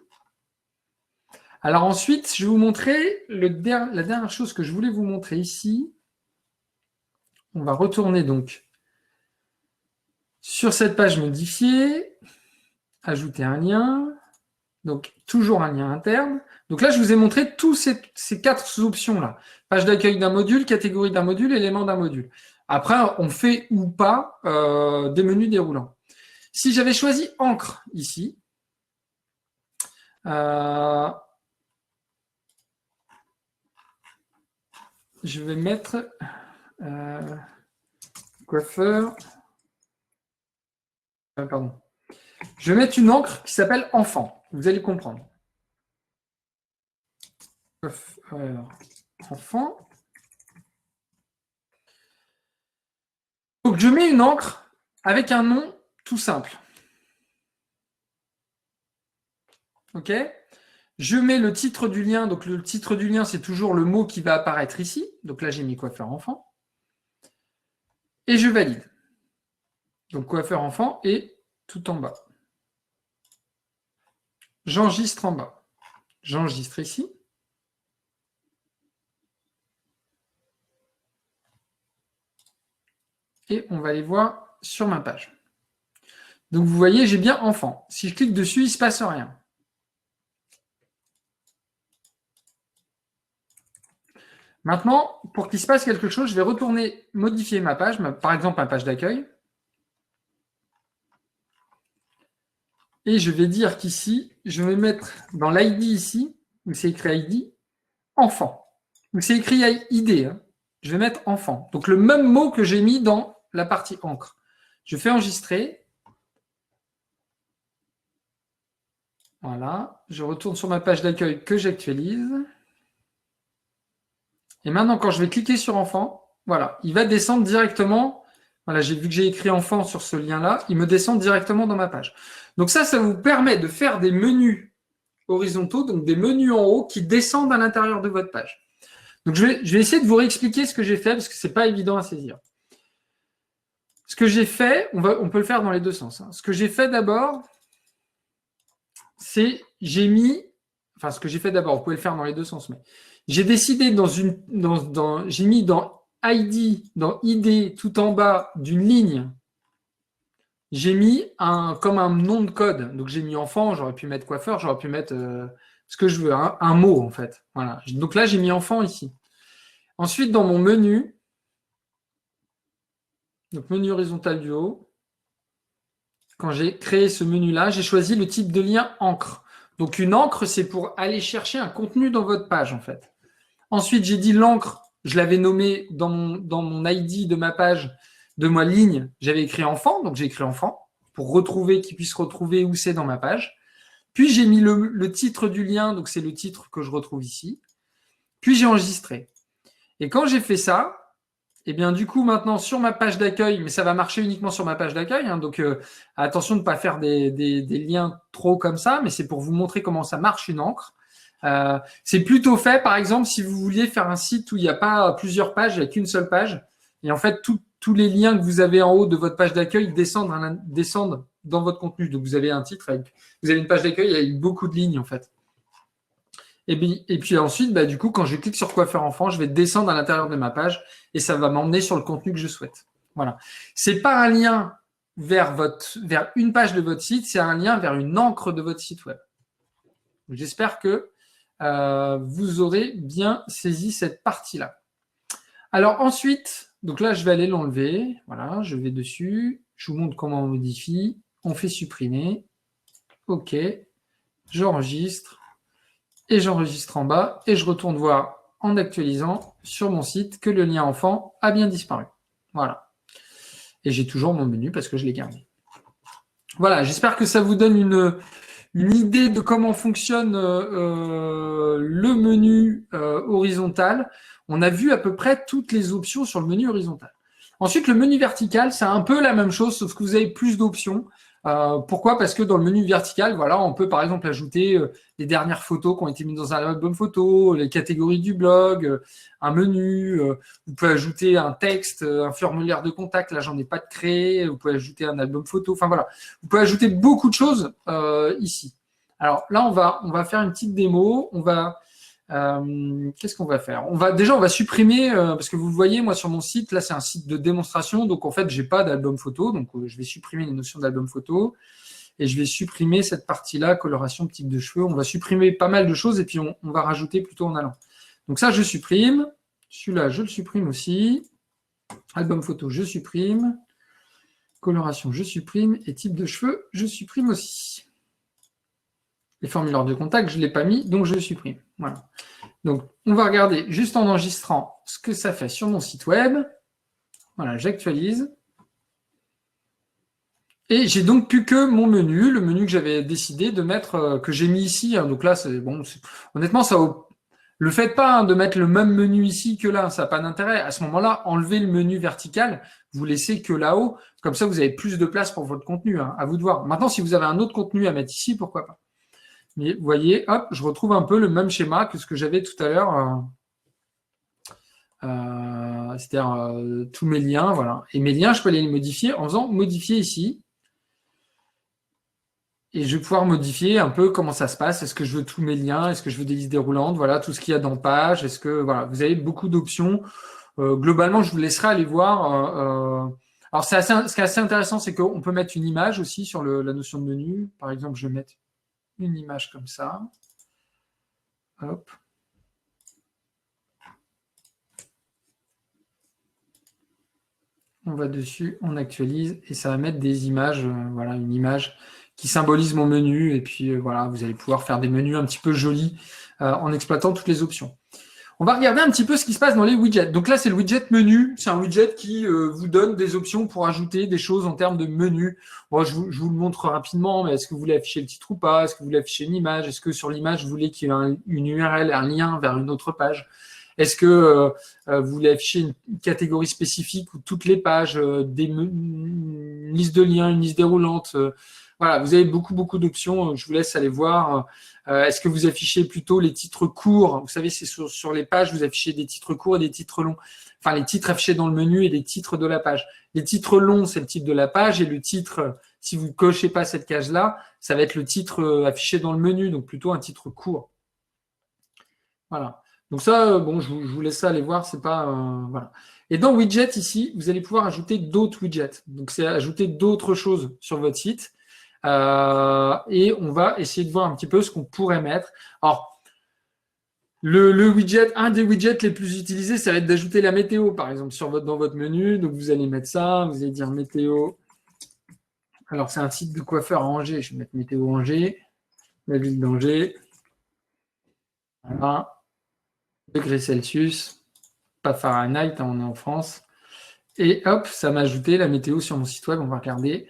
Alors ensuite, je vais vous montrer la dernière chose que je voulais vous montrer ici. On va retourner donc sur cette page modifiée, ajouter un lien. Donc, toujours un lien interne. Donc là, je vous ai montré tous ces 4 options-là. Page d'accueil d'un module, catégorie d'un module, élément d'un module. Après, on fait ou pas des menus déroulants. Si j'avais choisi encre ici, je vais mettre coiffeur. Pardon. Je vais mettre une encre qui s'appelle enfant. Vous allez comprendre. Enfant. Donc, je mets une encre avec un nom tout simple. OK ? Je mets le titre du lien. Donc, le titre du lien, c'est toujours le mot qui va apparaître ici. Donc là, j'ai mis coiffeur enfant. Et je valide. Donc, coiffeur enfant est tout en bas. J'enregistre en bas. J'enregistre ici. et on va aller voir sur ma page. Donc, vous voyez, j'ai bien enfant. Si je clique dessus, il ne se passe rien. Maintenant, pour qu'il se passe quelque chose, je vais retourner modifier ma page, par exemple ma page d'accueil. Et je vais dire qu'ici, je vais mettre dans l'ID ici, où c'est écrit ID, enfant. Donc c'est écrit ID. Hein. Je vais mettre enfant. Donc le même mot que j'ai mis dans la partie encre. Je fais enregistrer. Voilà. Je retourne sur ma page d'accueil que j'actualise. Et maintenant, quand je vais cliquer sur enfant, voilà, il va descendre directement. Voilà, j'ai vu que j'ai écrit enfant sur ce lien-là. Il me descend directement dans ma page. Donc ça vous permet de faire des menus horizontaux, donc des menus en haut qui descendent à l'intérieur de votre page. Donc je vais essayer de vous réexpliquer ce que j'ai fait parce que c'est pas évident à saisir. Ce que j'ai fait, on peut le faire dans les deux sens. Hein. Ce que j'ai fait d'abord, c'est j'ai mis, enfin ce que j'ai fait d'abord, vous pouvez le faire dans les deux sens, mais j'ai décidé j'ai mis dans ID tout en bas d'une ligne, j'ai mis comme un nom de code. Donc j'ai mis enfant, j'aurais pu mettre coiffeur, j'aurais pu mettre ce que je veux, hein, un mot en fait. Voilà. Donc là j'ai mis enfant ici. Ensuite dans mon menu, donc menu horizontal du haut, quand j'ai créé ce menu-là, j'ai choisi le type de lien encre. Donc une encre, c'est pour aller chercher un contenu dans votre page en fait. Ensuite, j'ai dit l'encre, je l'avais nommé dans mon ID de ma page, de ma ligne, j'avais écrit enfant, donc j'ai écrit enfant, pour retrouver, qu'il puisse retrouver où c'est dans ma page. Puis j'ai mis le titre du lien, donc c'est le titre que je retrouve ici. Puis j'ai enregistré. Et quand j'ai fait ça, et bien du coup maintenant sur ma page d'accueil, mais ça va marcher uniquement sur ma page d'accueil, hein, donc attention de ne pas faire des liens trop comme ça, mais c'est pour vous montrer comment ça marche une encre. C'est plutôt fait, par exemple, si vous vouliez faire un site où il n'y a pas plusieurs pages, il n'y a qu'une seule page, et en fait tous les liens que vous avez en haut de votre page d'accueil descendent dans votre contenu. Donc vous avez un titre, vous avez une page d'accueil avec beaucoup de lignes en fait. Et puis ensuite, du coup, quand je clique sur coiffeur enfant, je vais descendre à l'intérieur de ma page et ça va m'emmener sur le contenu que je souhaite. Voilà. C'est pas un lien vers une page de votre site, c'est un lien vers une encre de votre site web. J'espère que vous aurez bien saisi cette partie-là. Alors ensuite, donc là, je vais aller l'enlever. Voilà, je vais dessus. Je vous montre comment on modifie. On fait supprimer. OK. J'enregistre. Et j'enregistre en bas et je retourne voir en actualisant sur mon site que le lien enfant a bien disparu. Voilà. Et j'ai toujours mon menu parce que je l'ai gardé. Voilà, j'espère que ça vous donne une idée de comment fonctionne le menu horizontal. On a vu à peu près toutes les options sur le menu horizontal. Ensuite, le menu vertical, c'est un peu la même chose, sauf que vous avez plus d'options. Pourquoi? Parce que dans le menu vertical, voilà, on peut par exemple ajouter les dernières photos qui ont été mises dans un album photo, les catégories du blog, un menu. Vous pouvez ajouter un texte, un formulaire de contact. Là, j'en ai pas de créé. Vous pouvez ajouter un album photo. Enfin voilà, vous pouvez ajouter beaucoup de choses ici. Alors là, on va faire une petite démo. Qu'est-ce qu'on va faire? On va supprimer parce que vous le voyez, moi sur mon site, là c'est un site de démonstration, donc en fait j'ai pas d'album photo, donc je vais supprimer les notions d'album photo et je vais supprimer cette partie-là, coloration, type de cheveux. On va supprimer pas mal de choses et puis on va rajouter plutôt en allant. Donc ça je supprime, celui-là je le supprime aussi, album photo je supprime, coloration je supprime et type de cheveux je supprime aussi. Les formulaires de contact, je ne l'ai pas mis, donc je le supprime. Voilà. Donc, on va regarder juste en enregistrant ce que ça fait sur mon site web. Voilà, j'actualise. Et j'ai donc plus que mon menu, le menu que j'avais décidé de mettre, que j'ai mis ici. Hein. Donc là, c'est bon. Honnêtement, le faites pas de mettre le même menu ici que là, ça n'a pas d'intérêt. À ce moment-là, enlevez le menu vertical, vous laissez que là-haut. Comme ça, vous avez plus de place pour votre contenu. Hein, à vous de voir. Maintenant, si vous avez un autre contenu à mettre ici, pourquoi pas. Mais vous voyez, hop, je retrouve un peu le même schéma que ce que j'avais tout à l'heure. C'est-à-dire tous mes liens, voilà. Et mes liens, je peux aller les modifier en faisant modifier ici. Et je vais pouvoir modifier un peu comment ça se passe. Est-ce que je veux tous mes liens? Est-ce que je veux des listes déroulantes? Voilà, tout ce qu'il y a dans page. Est-ce que voilà, vous avez beaucoup d'options. Globalement, je vous laisserai aller voir Alors, ce qui est assez intéressant, c'est qu'on peut mettre une image aussi sur la notion de menu. Par exemple, je vais mettre une image comme ça. Hop. On va dessus, on actualise et ça va mettre des images. Voilà, une image qui symbolise mon menu. Et puis, voilà, vous allez pouvoir faire des menus un petit peu jolis en exploitant toutes les options. On va regarder un petit peu ce qui se passe dans les widgets. Donc là, c'est le widget menu. C'est un widget qui vous donne des options pour ajouter des choses en termes de menu. Bon, je vous le montre rapidement, mais est-ce que vous voulez afficher le titre ou pas? Est-ce que vous voulez afficher une image? Est-ce que sur l'image, vous voulez qu'il y ait une URL, un lien vers une autre page? Est-ce que vous voulez afficher une catégorie spécifique ou toutes les pages, une liste de liens, une liste déroulante? Voilà, vous avez beaucoup d'options. Je vous laisse aller voir. Est-ce que vous affichez plutôt les titres courts? Vous savez, c'est sur les pages, vous affichez des titres courts et des titres longs. Enfin, les titres affichés dans le menu et les titres de la page. Les titres longs, c'est le titre de la page, et le titre, si vous ne cochez pas cette case-là, ça va être le titre affiché dans le menu, donc plutôt un titre court. Voilà. Donc ça, bon, je vous laisse ça aller voir, c'est pas... voilà. Et dans Widget, ici, vous allez pouvoir ajouter d'autres widgets. Donc, c'est ajouter d'autres choses sur votre site. Et on va essayer de voir un petit peu ce qu'on pourrait mettre. Alors, le widget, un des widgets les plus utilisés, ça va être d'ajouter la météo, par exemple, dans votre menu. Donc, vous allez mettre ça, vous allez dire météo. Alors, c'est un site de coiffeur à Angers. Je vais mettre météo Angers, la ville d'Angers. Voilà. Degrés Celsius, pas Fahrenheit, hein, on est en France. Et hop, ça m'a ajouté la météo sur mon site web. On va regarder.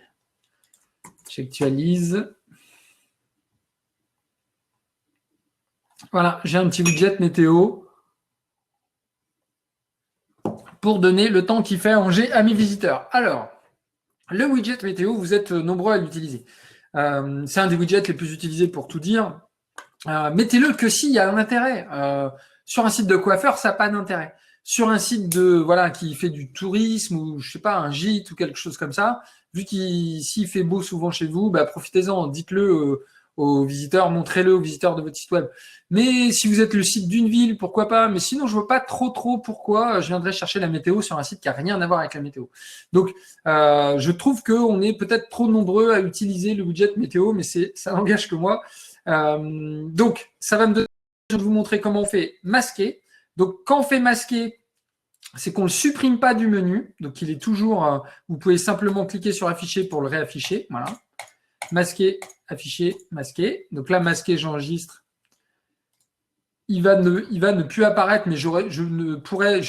J'actualise. Voilà, j'ai un petit widget météo pour donner le temps qu'il fait à Angers à mes visiteurs. Alors, le widget météo, vous êtes nombreux à l'utiliser. C'est un des widgets les plus utilisés pour tout dire. Mettez-le que s'il y a un intérêt. Sur un site de coiffeur, ça n'a pas d'intérêt. Sur un site qui fait du tourisme ou je sais pas, un gîte ou quelque chose comme ça, vu s'il fait beau souvent chez vous, bah, profitez-en, dites-le aux visiteurs, montrez-le aux visiteurs de votre site web. Mais si vous êtes le site d'une ville, pourquoi pas? Mais sinon, je vois pas trop pourquoi je viendrais chercher la météo sur un site qui a rien à voir avec la météo. Donc, je trouve qu'on est peut-être trop nombreux à utiliser le widget météo, mais ça n'engage que moi. Donc, ça va me donner de vous montrer comment on fait masquer. Donc, quand on fait masquer, c'est qu'on ne le supprime pas du menu. Donc, il est toujours. Vous pouvez simplement cliquer sur afficher pour le réafficher. Voilà. Masquer, afficher, masquer. Donc là, masquer, j'enregistre. Il va ne plus apparaître, mais je pourrais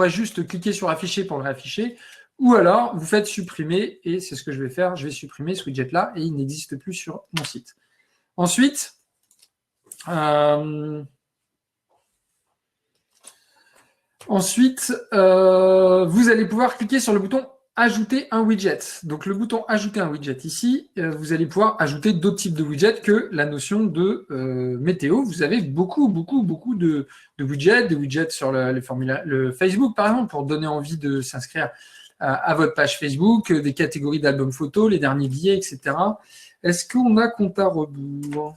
juste cliquer sur afficher pour le réafficher. Ou alors, vous faites supprimer, et c'est ce que je vais faire. Je vais supprimer ce widget-là, et il n'existe plus sur mon site. Ensuite, vous allez pouvoir cliquer sur le bouton Ajouter un widget. Donc, le bouton Ajouter un widget ici, vous allez pouvoir ajouter d'autres types de widgets que la notion de météo. Vous avez beaucoup de widgets, des widgets sur le Facebook, par exemple, pour donner envie de s'inscrire à votre page Facebook, des catégories d'albums photos, les derniers billets, etc. Est-ce qu'on a compte à rebours?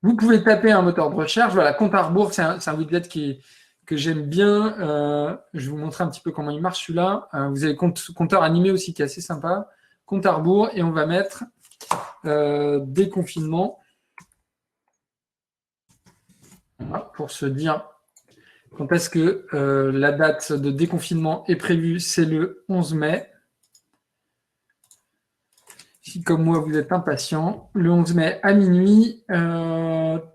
Vous pouvez taper un moteur de recherche. Voilà, compte à rebours, c'est un widget que j'aime bien. Je vais vous montrer un petit peu comment il marche celui-là. Vous avez compteur animé aussi qui est assez sympa. Compte à rebours et on va mettre déconfinement. Voilà, pour se dire quand est-ce que la date de déconfinement est prévue, c'est le 11 mai. Si, comme moi, vous êtes impatient, le 11 mai à minuit,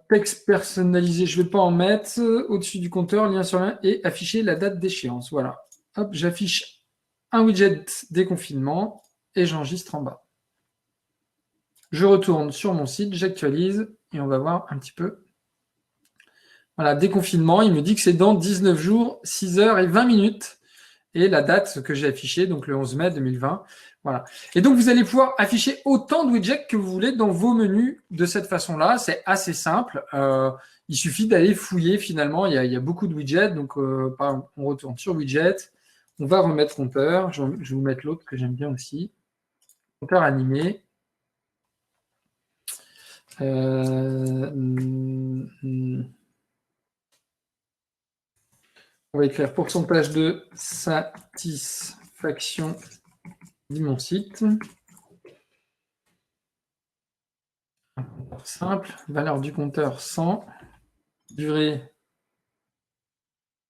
texte personnalisé, je ne vais pas en mettre, au-dessus du compteur, lien sur lien, et afficher la date d'échéance. Voilà. Hop, j'affiche un widget déconfinement et j'enregistre en bas. Je retourne sur mon site, j'actualise et on va voir un petit peu. Voilà, déconfinement, il me dit que c'est dans 19 jours, 6 heures et 20 minutes. Et la date que j'ai affichée, donc le 11 mai 2020. Voilà. Et donc, vous allez pouvoir afficher autant de widgets que vous voulez dans vos menus de cette façon-là. C'est assez simple. Il suffit d'aller fouiller finalement. Il y a beaucoup de widgets. Donc, par exemple, on retourne sur widget. On va remettre compteur. Je vais vous mettre l'autre que j'aime bien aussi. Compteur animé. On va écrire pourcentage de satisfaction satisfaction de mon site. Un compteur simple, valeur du compteur 100, durée,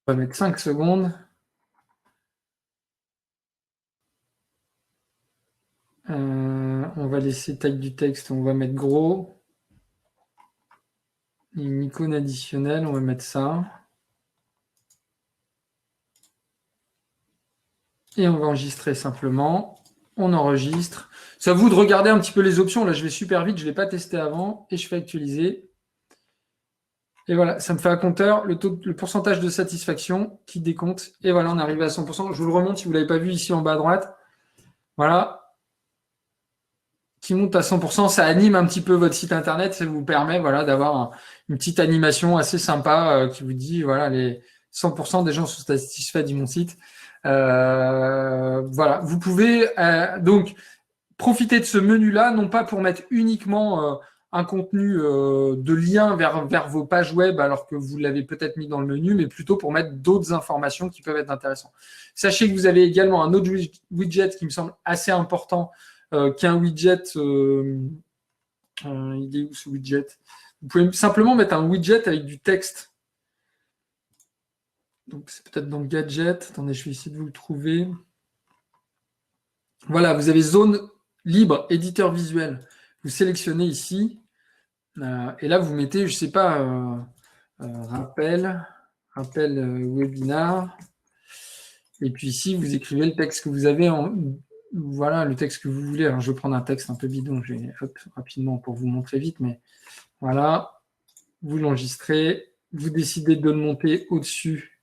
on va mettre 5 secondes. On va laisser taille du texte, on va mettre gros. Une icône additionnelle, on va mettre ça. Et on va enregistrer simplement. On enregistre. C'est à vous de regarder un petit peu les options. Là, je vais super vite, je ne l'ai pas testé avant. Et je fais actualiser. Et voilà, ça me fait un compteur, le pourcentage de satisfaction qui décompte. Et voilà, on est arrivé à 100%. Je vous le remonte si vous ne l'avez pas vu ici en bas à droite. Voilà. Qui monte à 100%, ça anime un petit peu votre site internet, ça vous permet d'avoir une petite animation assez sympa qui vous dit voilà, les 100% des gens sont satisfaits de mon site. Voilà, vous pouvez donc profiter de ce menu-là, non pas pour mettre uniquement un contenu de lien vers vos pages web alors que vous l'avez peut-être mis dans le menu, mais plutôt pour mettre d'autres informations qui peuvent être intéressantes. Sachez que vous avez également un autre widget qui me semble assez important, qui est un widget. Il est où ce widget? Vous pouvez simplement mettre un widget avec du texte. Donc, c'est peut-être dans Gadget. Attendez, je vais essayer de vous le trouver. Voilà, vous avez zone libre, éditeur visuel. Vous sélectionnez ici. Et là, vous mettez, je ne sais pas, rappel webinar. Et puis ici, vous écrivez le texte que vous avez voilà, le texte que vous voulez. Alors, je vais prendre un texte un peu bidon, je vais rapidement pour vous montrer vite, mais voilà, vous l'enregistrez, vous décidez de le monter au-dessus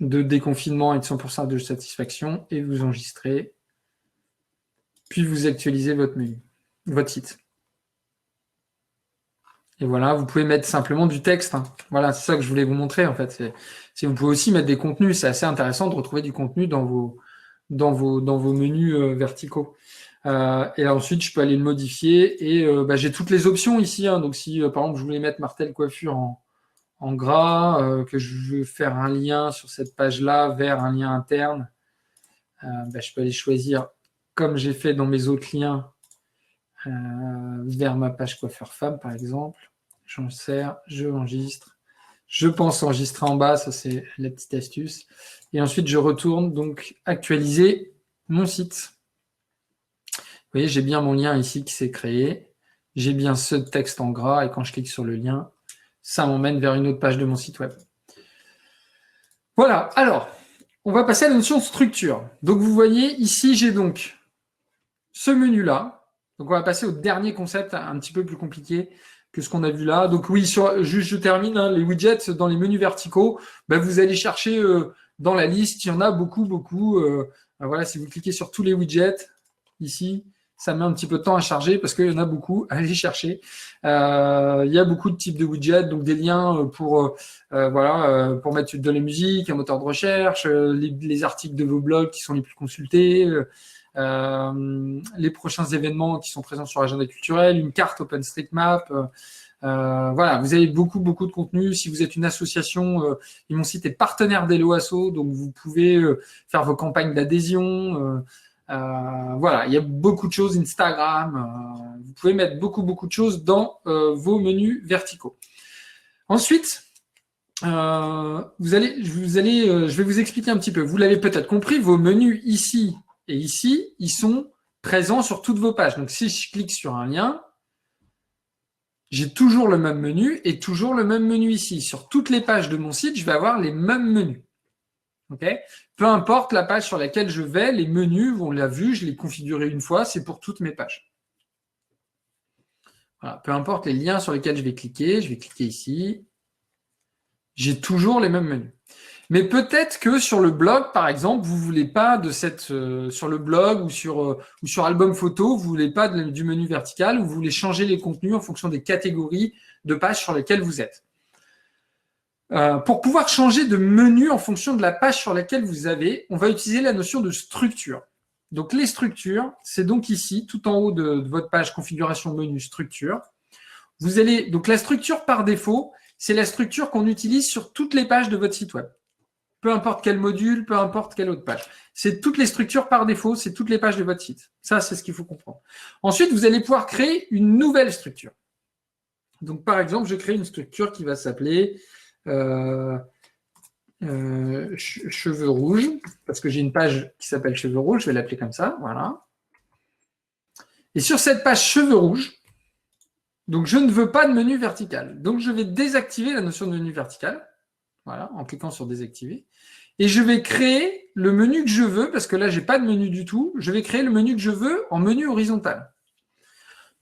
de déconfinement et de 100% de satisfaction, et vous enregistrez, puis vous actualisez votre menu, votre site. Et voilà, vous pouvez mettre simplement du texte. Hein. Voilà, c'est ça que je voulais vous montrer, en fait. Vous pouvez aussi mettre des contenus. C'est assez intéressant de retrouver du contenu dans vos menus verticaux. Et ensuite, je peux aller le modifier. Et j'ai toutes les options ici. Hein. Donc, si, par exemple, je voulais mettre Martel Coiffure en gras, que je veux faire un lien sur cette page-là vers un lien interne, je peux aller choisir, comme j'ai fait dans mes autres liens, vers ma page Coiffeur Femme, par exemple. J'insère, je enregistre. Je pense enregistrer en bas, ça c'est la petite astuce. Et ensuite, je retourne donc actualiser mon site. Vous voyez, j'ai bien mon lien ici qui s'est créé. J'ai bien ce texte en gras et quand je clique sur le lien, ça m'emmène vers une autre page de mon site web. Voilà, alors, on va passer à la notion de structure. Donc, vous voyez, ici, j'ai donc ce menu-là. Donc, on va passer au dernier concept un petit peu plus compliqué que ce qu'on a vu là. Donc oui, juste je termine, hein, les widgets dans les menus verticaux, vous allez chercher dans la liste, il y en a beaucoup. Voilà, si vous cliquez sur tous les widgets, ici, ça met un petit peu de temps à charger parce qu'il y en a beaucoup à aller chercher. Il y a beaucoup de types de widgets, donc des liens pour mettre de la musique, un moteur de recherche, les articles de vos blogs qui sont les plus consultés, les prochains événements qui sont présents sur l'agenda culturel, une carte OpenStreetMap. Voilà, vous avez beaucoup de contenu. Si vous êtes une association, et mon site est partenaire d'Hello Asso, donc vous pouvez faire vos campagnes d'adhésion. Voilà, il y a beaucoup de choses, Instagram. Vous pouvez mettre beaucoup de choses dans vos menus verticaux. Ensuite, je vais vous expliquer un petit peu. Vous l'avez peut-être compris, vos menus ici et ici, ils sont présents sur toutes vos pages. Donc, si je clique sur un lien, j'ai toujours le même menu et toujours le même menu ici. Sur toutes les pages de mon site, je vais avoir les mêmes menus. Okay, peu importe la page sur laquelle je vais, les menus, on l'a vu, je l'ai configuré une fois, c'est pour toutes mes pages. Voilà, peu importe les liens sur lesquels je vais cliquer ici. J'ai toujours les mêmes menus. Mais peut-être que sur le blog, par exemple, vous ne voulez pas de sur le blog ou sur album photo, vous ne voulez pas du menu vertical, ou vous voulez changer les contenus en fonction des catégories de pages sur lesquelles vous êtes. Pour pouvoir changer de menu en fonction de la page sur laquelle vous avez, on va utiliser la notion de structure. Donc, les structures, c'est donc ici, tout en haut de votre page configuration menu structure. Donc, la structure par défaut, c'est la structure qu'on utilise sur toutes les pages de votre site web. peu importe quel module, peu importe quelle autre page. C'est toutes les structures par défaut, c'est toutes les pages de votre site. Ça, c'est ce qu'il faut comprendre. Ensuite, vous allez pouvoir créer une nouvelle structure. Donc, par exemple, je crée une structure qui va s'appeler cheveux rouges, parce que j'ai une page qui s'appelle cheveux rouges, je vais l'appeler comme ça, voilà. Et sur cette page cheveux rouges, donc je ne veux pas de menu vertical. Donc, je vais désactiver la notion de menu vertical, voilà, en cliquant sur désactiver. Et je vais créer le menu que je veux, parce que là, je n'ai pas de menu du tout. Je vais créer le menu que je veux en menu horizontal.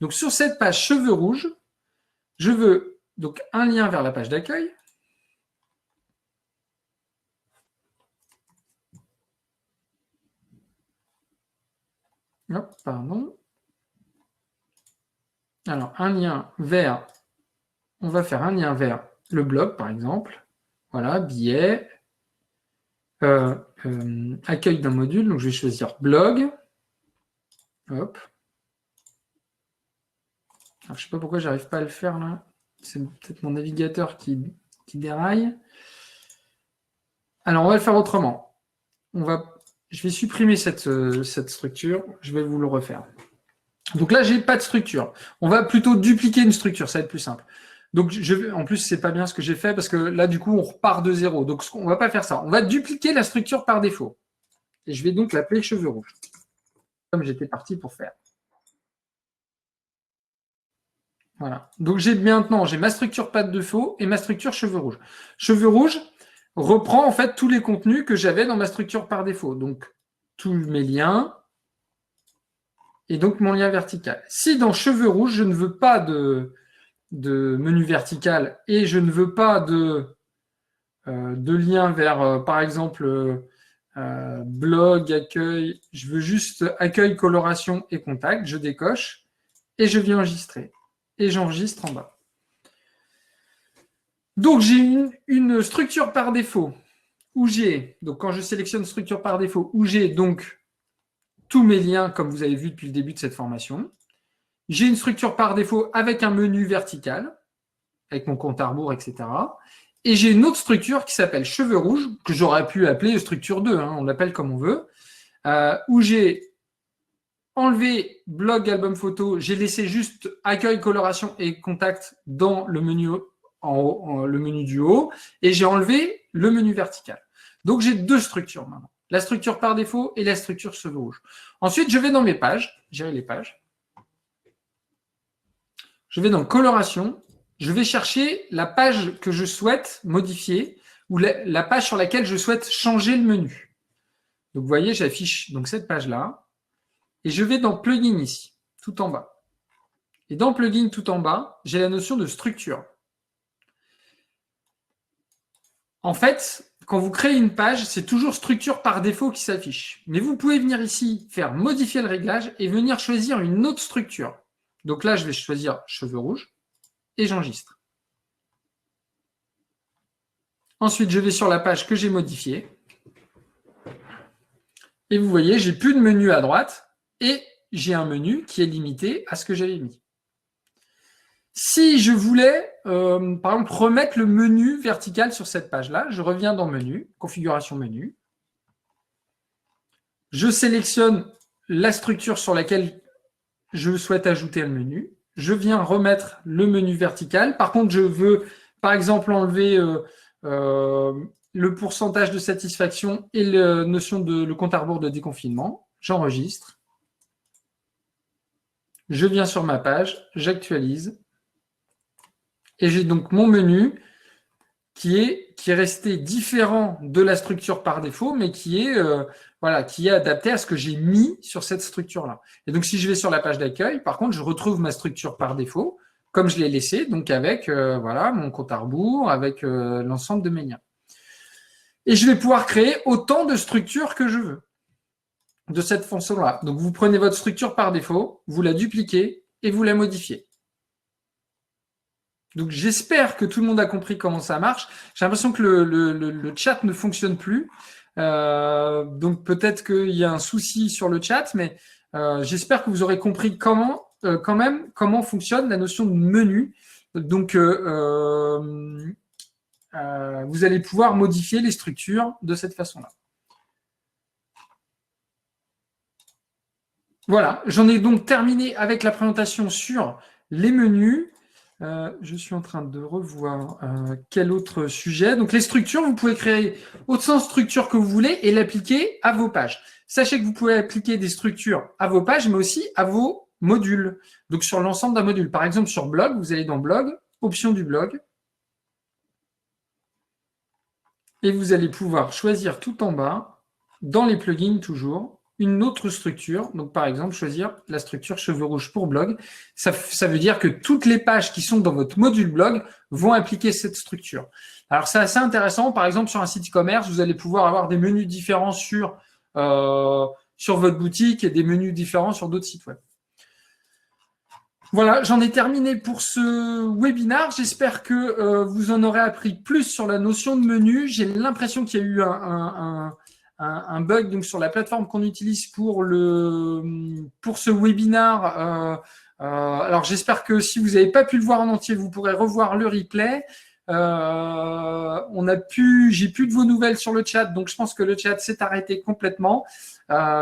Donc, sur cette page cheveux rouges, je veux donc un lien vers la page d'accueil. Hop, pardon. Alors, un lien vers, on va faire un lien vers le blog, par exemple. Voilà, billet, accueil d'un module. Donc, je vais choisir blog. Hop. Alors, je ne sais pas pourquoi je n'arrive pas à le faire là. C'est peut-être mon navigateur qui déraille. Alors, on va le faire autrement. Je vais supprimer cette structure. Je vais vous le refaire. Donc là, je n'ai pas de structure. On va plutôt dupliquer une structure. Ça va être plus simple. Donc, en plus, c'est pas bien ce que j'ai fait parce que là, du coup, on repart de zéro. Donc, on ne va pas faire ça. On va dupliquer la structure par défaut. Et je vais donc l'appeler cheveux rouges. Comme j'étais parti pour faire. Voilà. Donc, maintenant, j'ai ma structure par défaut et ma structure cheveux rouges. Cheveux rouges reprend en fait tous les contenus que j'avais dans ma structure par défaut. Donc, tous mes liens et donc mon lien vertical. Si dans cheveux rouges, je ne veux pas de menu vertical et je ne veux pas de lien vers, par exemple, blog, accueil, je veux juste accueil, coloration et contact, je décoche et je viens enregistrer. Et j'enregistre en bas. Donc, j'ai une structure par défaut où j'ai, donc quand je sélectionne structure par défaut, où j'ai donc tous mes liens, comme vous avez vu depuis le début de cette formation. J'ai une structure par défaut avec un menu vertical, avec mon compte à rebours, etc. Et j'ai une autre structure qui s'appelle cheveux rouges, que j'aurais pu appeler structure 2, on l'appelle comme on veut, où j'ai enlevé blog, album photo, j'ai laissé juste accueil, coloration et contact dans le menu, le menu du haut, et j'ai enlevé le menu vertical. Donc, j'ai deux structures maintenant. La structure par défaut et la structure cheveux rouges. Ensuite, je vais dans mes pages, gérer les pages. Je vais dans coloration, je vais chercher la page que je souhaite modifier ou la page sur laquelle je souhaite changer le menu. Donc, vous voyez, j'affiche donc cette page-là et je vais dans plugin ici, tout en bas. Et dans plugin tout en bas, j'ai la notion de structure. En fait, quand vous créez une page, c'est toujours structure par défaut qui s'affiche. Mais vous pouvez venir ici, faire modifier le réglage et venir choisir une autre structure. Donc là, je vais choisir cheveux rouges et j'enregistre. Ensuite, je vais sur la page que j'ai modifiée. Et vous voyez, j'ai plus de menu à droite et j'ai un menu qui est limité à ce que j'avais mis. Si je voulais, par exemple, remettre le menu vertical sur cette page-là, je reviens dans Menu, Configuration Menu. Je sélectionne la structure sur laquelle je souhaite ajouter le menu. Je viens remettre le menu vertical. Par contre, je veux, par exemple, enlever le pourcentage de satisfaction et la notion de le compte à rebours de déconfinement. J'enregistre. Je viens sur ma page, j'actualise. Et j'ai donc mon menu qui est resté différent de la structure par défaut, mais qui est adapté à ce que j'ai mis sur cette structure-là. Et donc, si je vais sur la page d'accueil, par contre, je retrouve ma structure par défaut, comme je l'ai laissée, donc avec mon compte à rebours, avec l'ensemble de mes liens. Et je vais pouvoir créer autant de structures que je veux de cette façon-là. Donc, vous prenez votre structure par défaut, vous la dupliquez et vous la modifiez. Donc, j'espère que tout le monde a compris comment ça marche. J'ai l'impression que le chat ne fonctionne plus. Donc, peut-être qu'il y a un souci sur le chat, mais j'espère que vous aurez compris comment fonctionne la notion de menu. Donc, vous allez pouvoir modifier les structures de cette façon-là. Voilà, j'en ai donc terminé avec la présentation sur les menus. Je suis en train de revoir quel autre sujet. Donc les structures, vous pouvez créer autant de structures que vous voulez et l'appliquer à vos pages. Sachez que vous pouvez appliquer des structures à vos pages, mais aussi à vos modules. Donc sur l'ensemble d'un module. Par exemple, sur blog, vous allez dans blog, option du blog. Et vous allez pouvoir choisir tout en bas, dans les plugins toujours, une autre structure. Donc, par exemple, choisir la structure cheveux rouges pour blog. Ça veut dire que toutes les pages qui sont dans votre module blog vont appliquer cette structure. Alors, c'est assez intéressant. Par exemple, sur un site e-commerce, vous allez pouvoir avoir des menus différents sur votre boutique et des menus différents sur d'autres sites web. Voilà, j'en ai terminé pour ce webinaire. J'espère que vous en aurez appris plus sur la notion de menu. J'ai l'impression qu'il y a eu un bug donc, sur la plateforme qu'on utilise pour ce webinaire. Alors, j'espère que si vous n'avez pas pu le voir en entier, vous pourrez revoir le replay. J'ai plus de vos nouvelles sur le chat, donc je pense que le chat s'est arrêté complètement.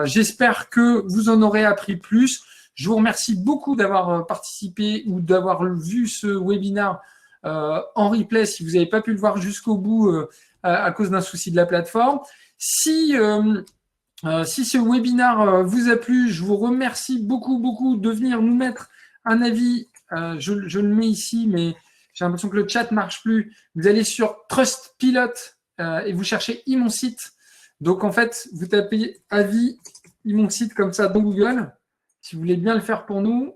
J'espère que vous en aurez appris plus. Je vous remercie beaucoup d'avoir participé ou d'avoir vu ce webinaire en replay si vous n'avez pas pu le voir jusqu'au bout à cause d'un souci de la plateforme. Si ce webinaire vous a plu, je vous remercie beaucoup de venir nous mettre un avis. Je le mets ici, mais j'ai l'impression que le chat ne marche plus. Vous allez sur Trustpilot et vous cherchez mon site. Donc, en fait, vous tapez avis mon site comme ça dans Google. Si vous voulez bien le faire pour nous.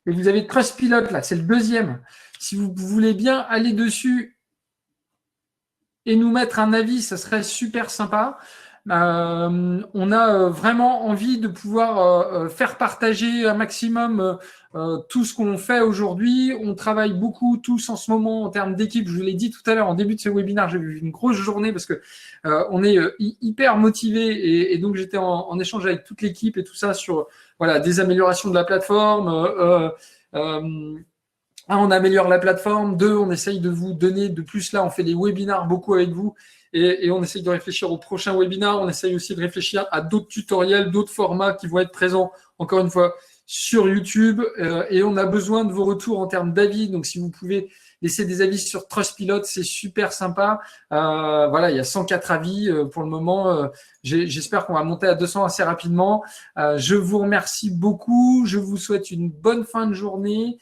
Et vous avez Trustpilot, là, c'est le deuxième. Si vous voulez bien aller dessus et nous mettre un avis, ça serait super sympa. On a vraiment envie de pouvoir faire partager un maximum tout ce qu'on fait aujourd'hui. On travaille beaucoup tous en ce moment en termes d'équipe. Je vous l'ai dit tout à l'heure en début de ce webinaire, j'ai eu une grosse journée parce que on est hyper motivé et donc j'étais en échange avec toute l'équipe et tout ça sur voilà des améliorations de la plateforme. On améliore la plateforme. 2, on essaye de vous donner de plus là. On fait des webinaires beaucoup avec vous et on essaye de réfléchir au prochain webinaire. On essaye aussi de réfléchir à d'autres tutoriels, d'autres formats qui vont être présents, encore une fois, sur YouTube. Et on a besoin de vos retours en termes d'avis. Donc, si vous pouvez laisser des avis sur Trustpilot, c'est super sympa. Voilà, il y a 104 avis pour le moment. J'espère qu'on va monter à 200 assez rapidement. Je vous remercie beaucoup. Je vous souhaite une bonne fin de journée.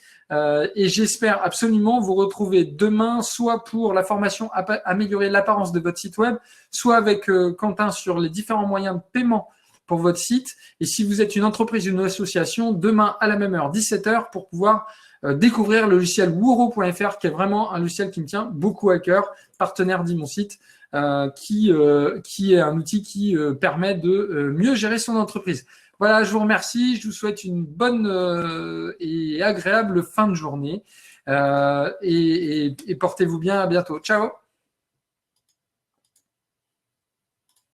Et j'espère absolument vous retrouver demain, soit pour la formation améliorer l'apparence de votre site web, soit avec Quentin sur les différents moyens de paiement pour votre site. Et si vous êtes une entreprise ou une association, demain à la même heure, 17h, pour pouvoir découvrir le logiciel Wuro.fr, qui est vraiment un logiciel qui me tient beaucoup à cœur, partenaire d'Imon Site, qui est un outil qui permet de mieux gérer son entreprise. Voilà, je vous remercie. Je vous souhaite une bonne et agréable fin de journée. Et portez-vous bien. À bientôt. Ciao.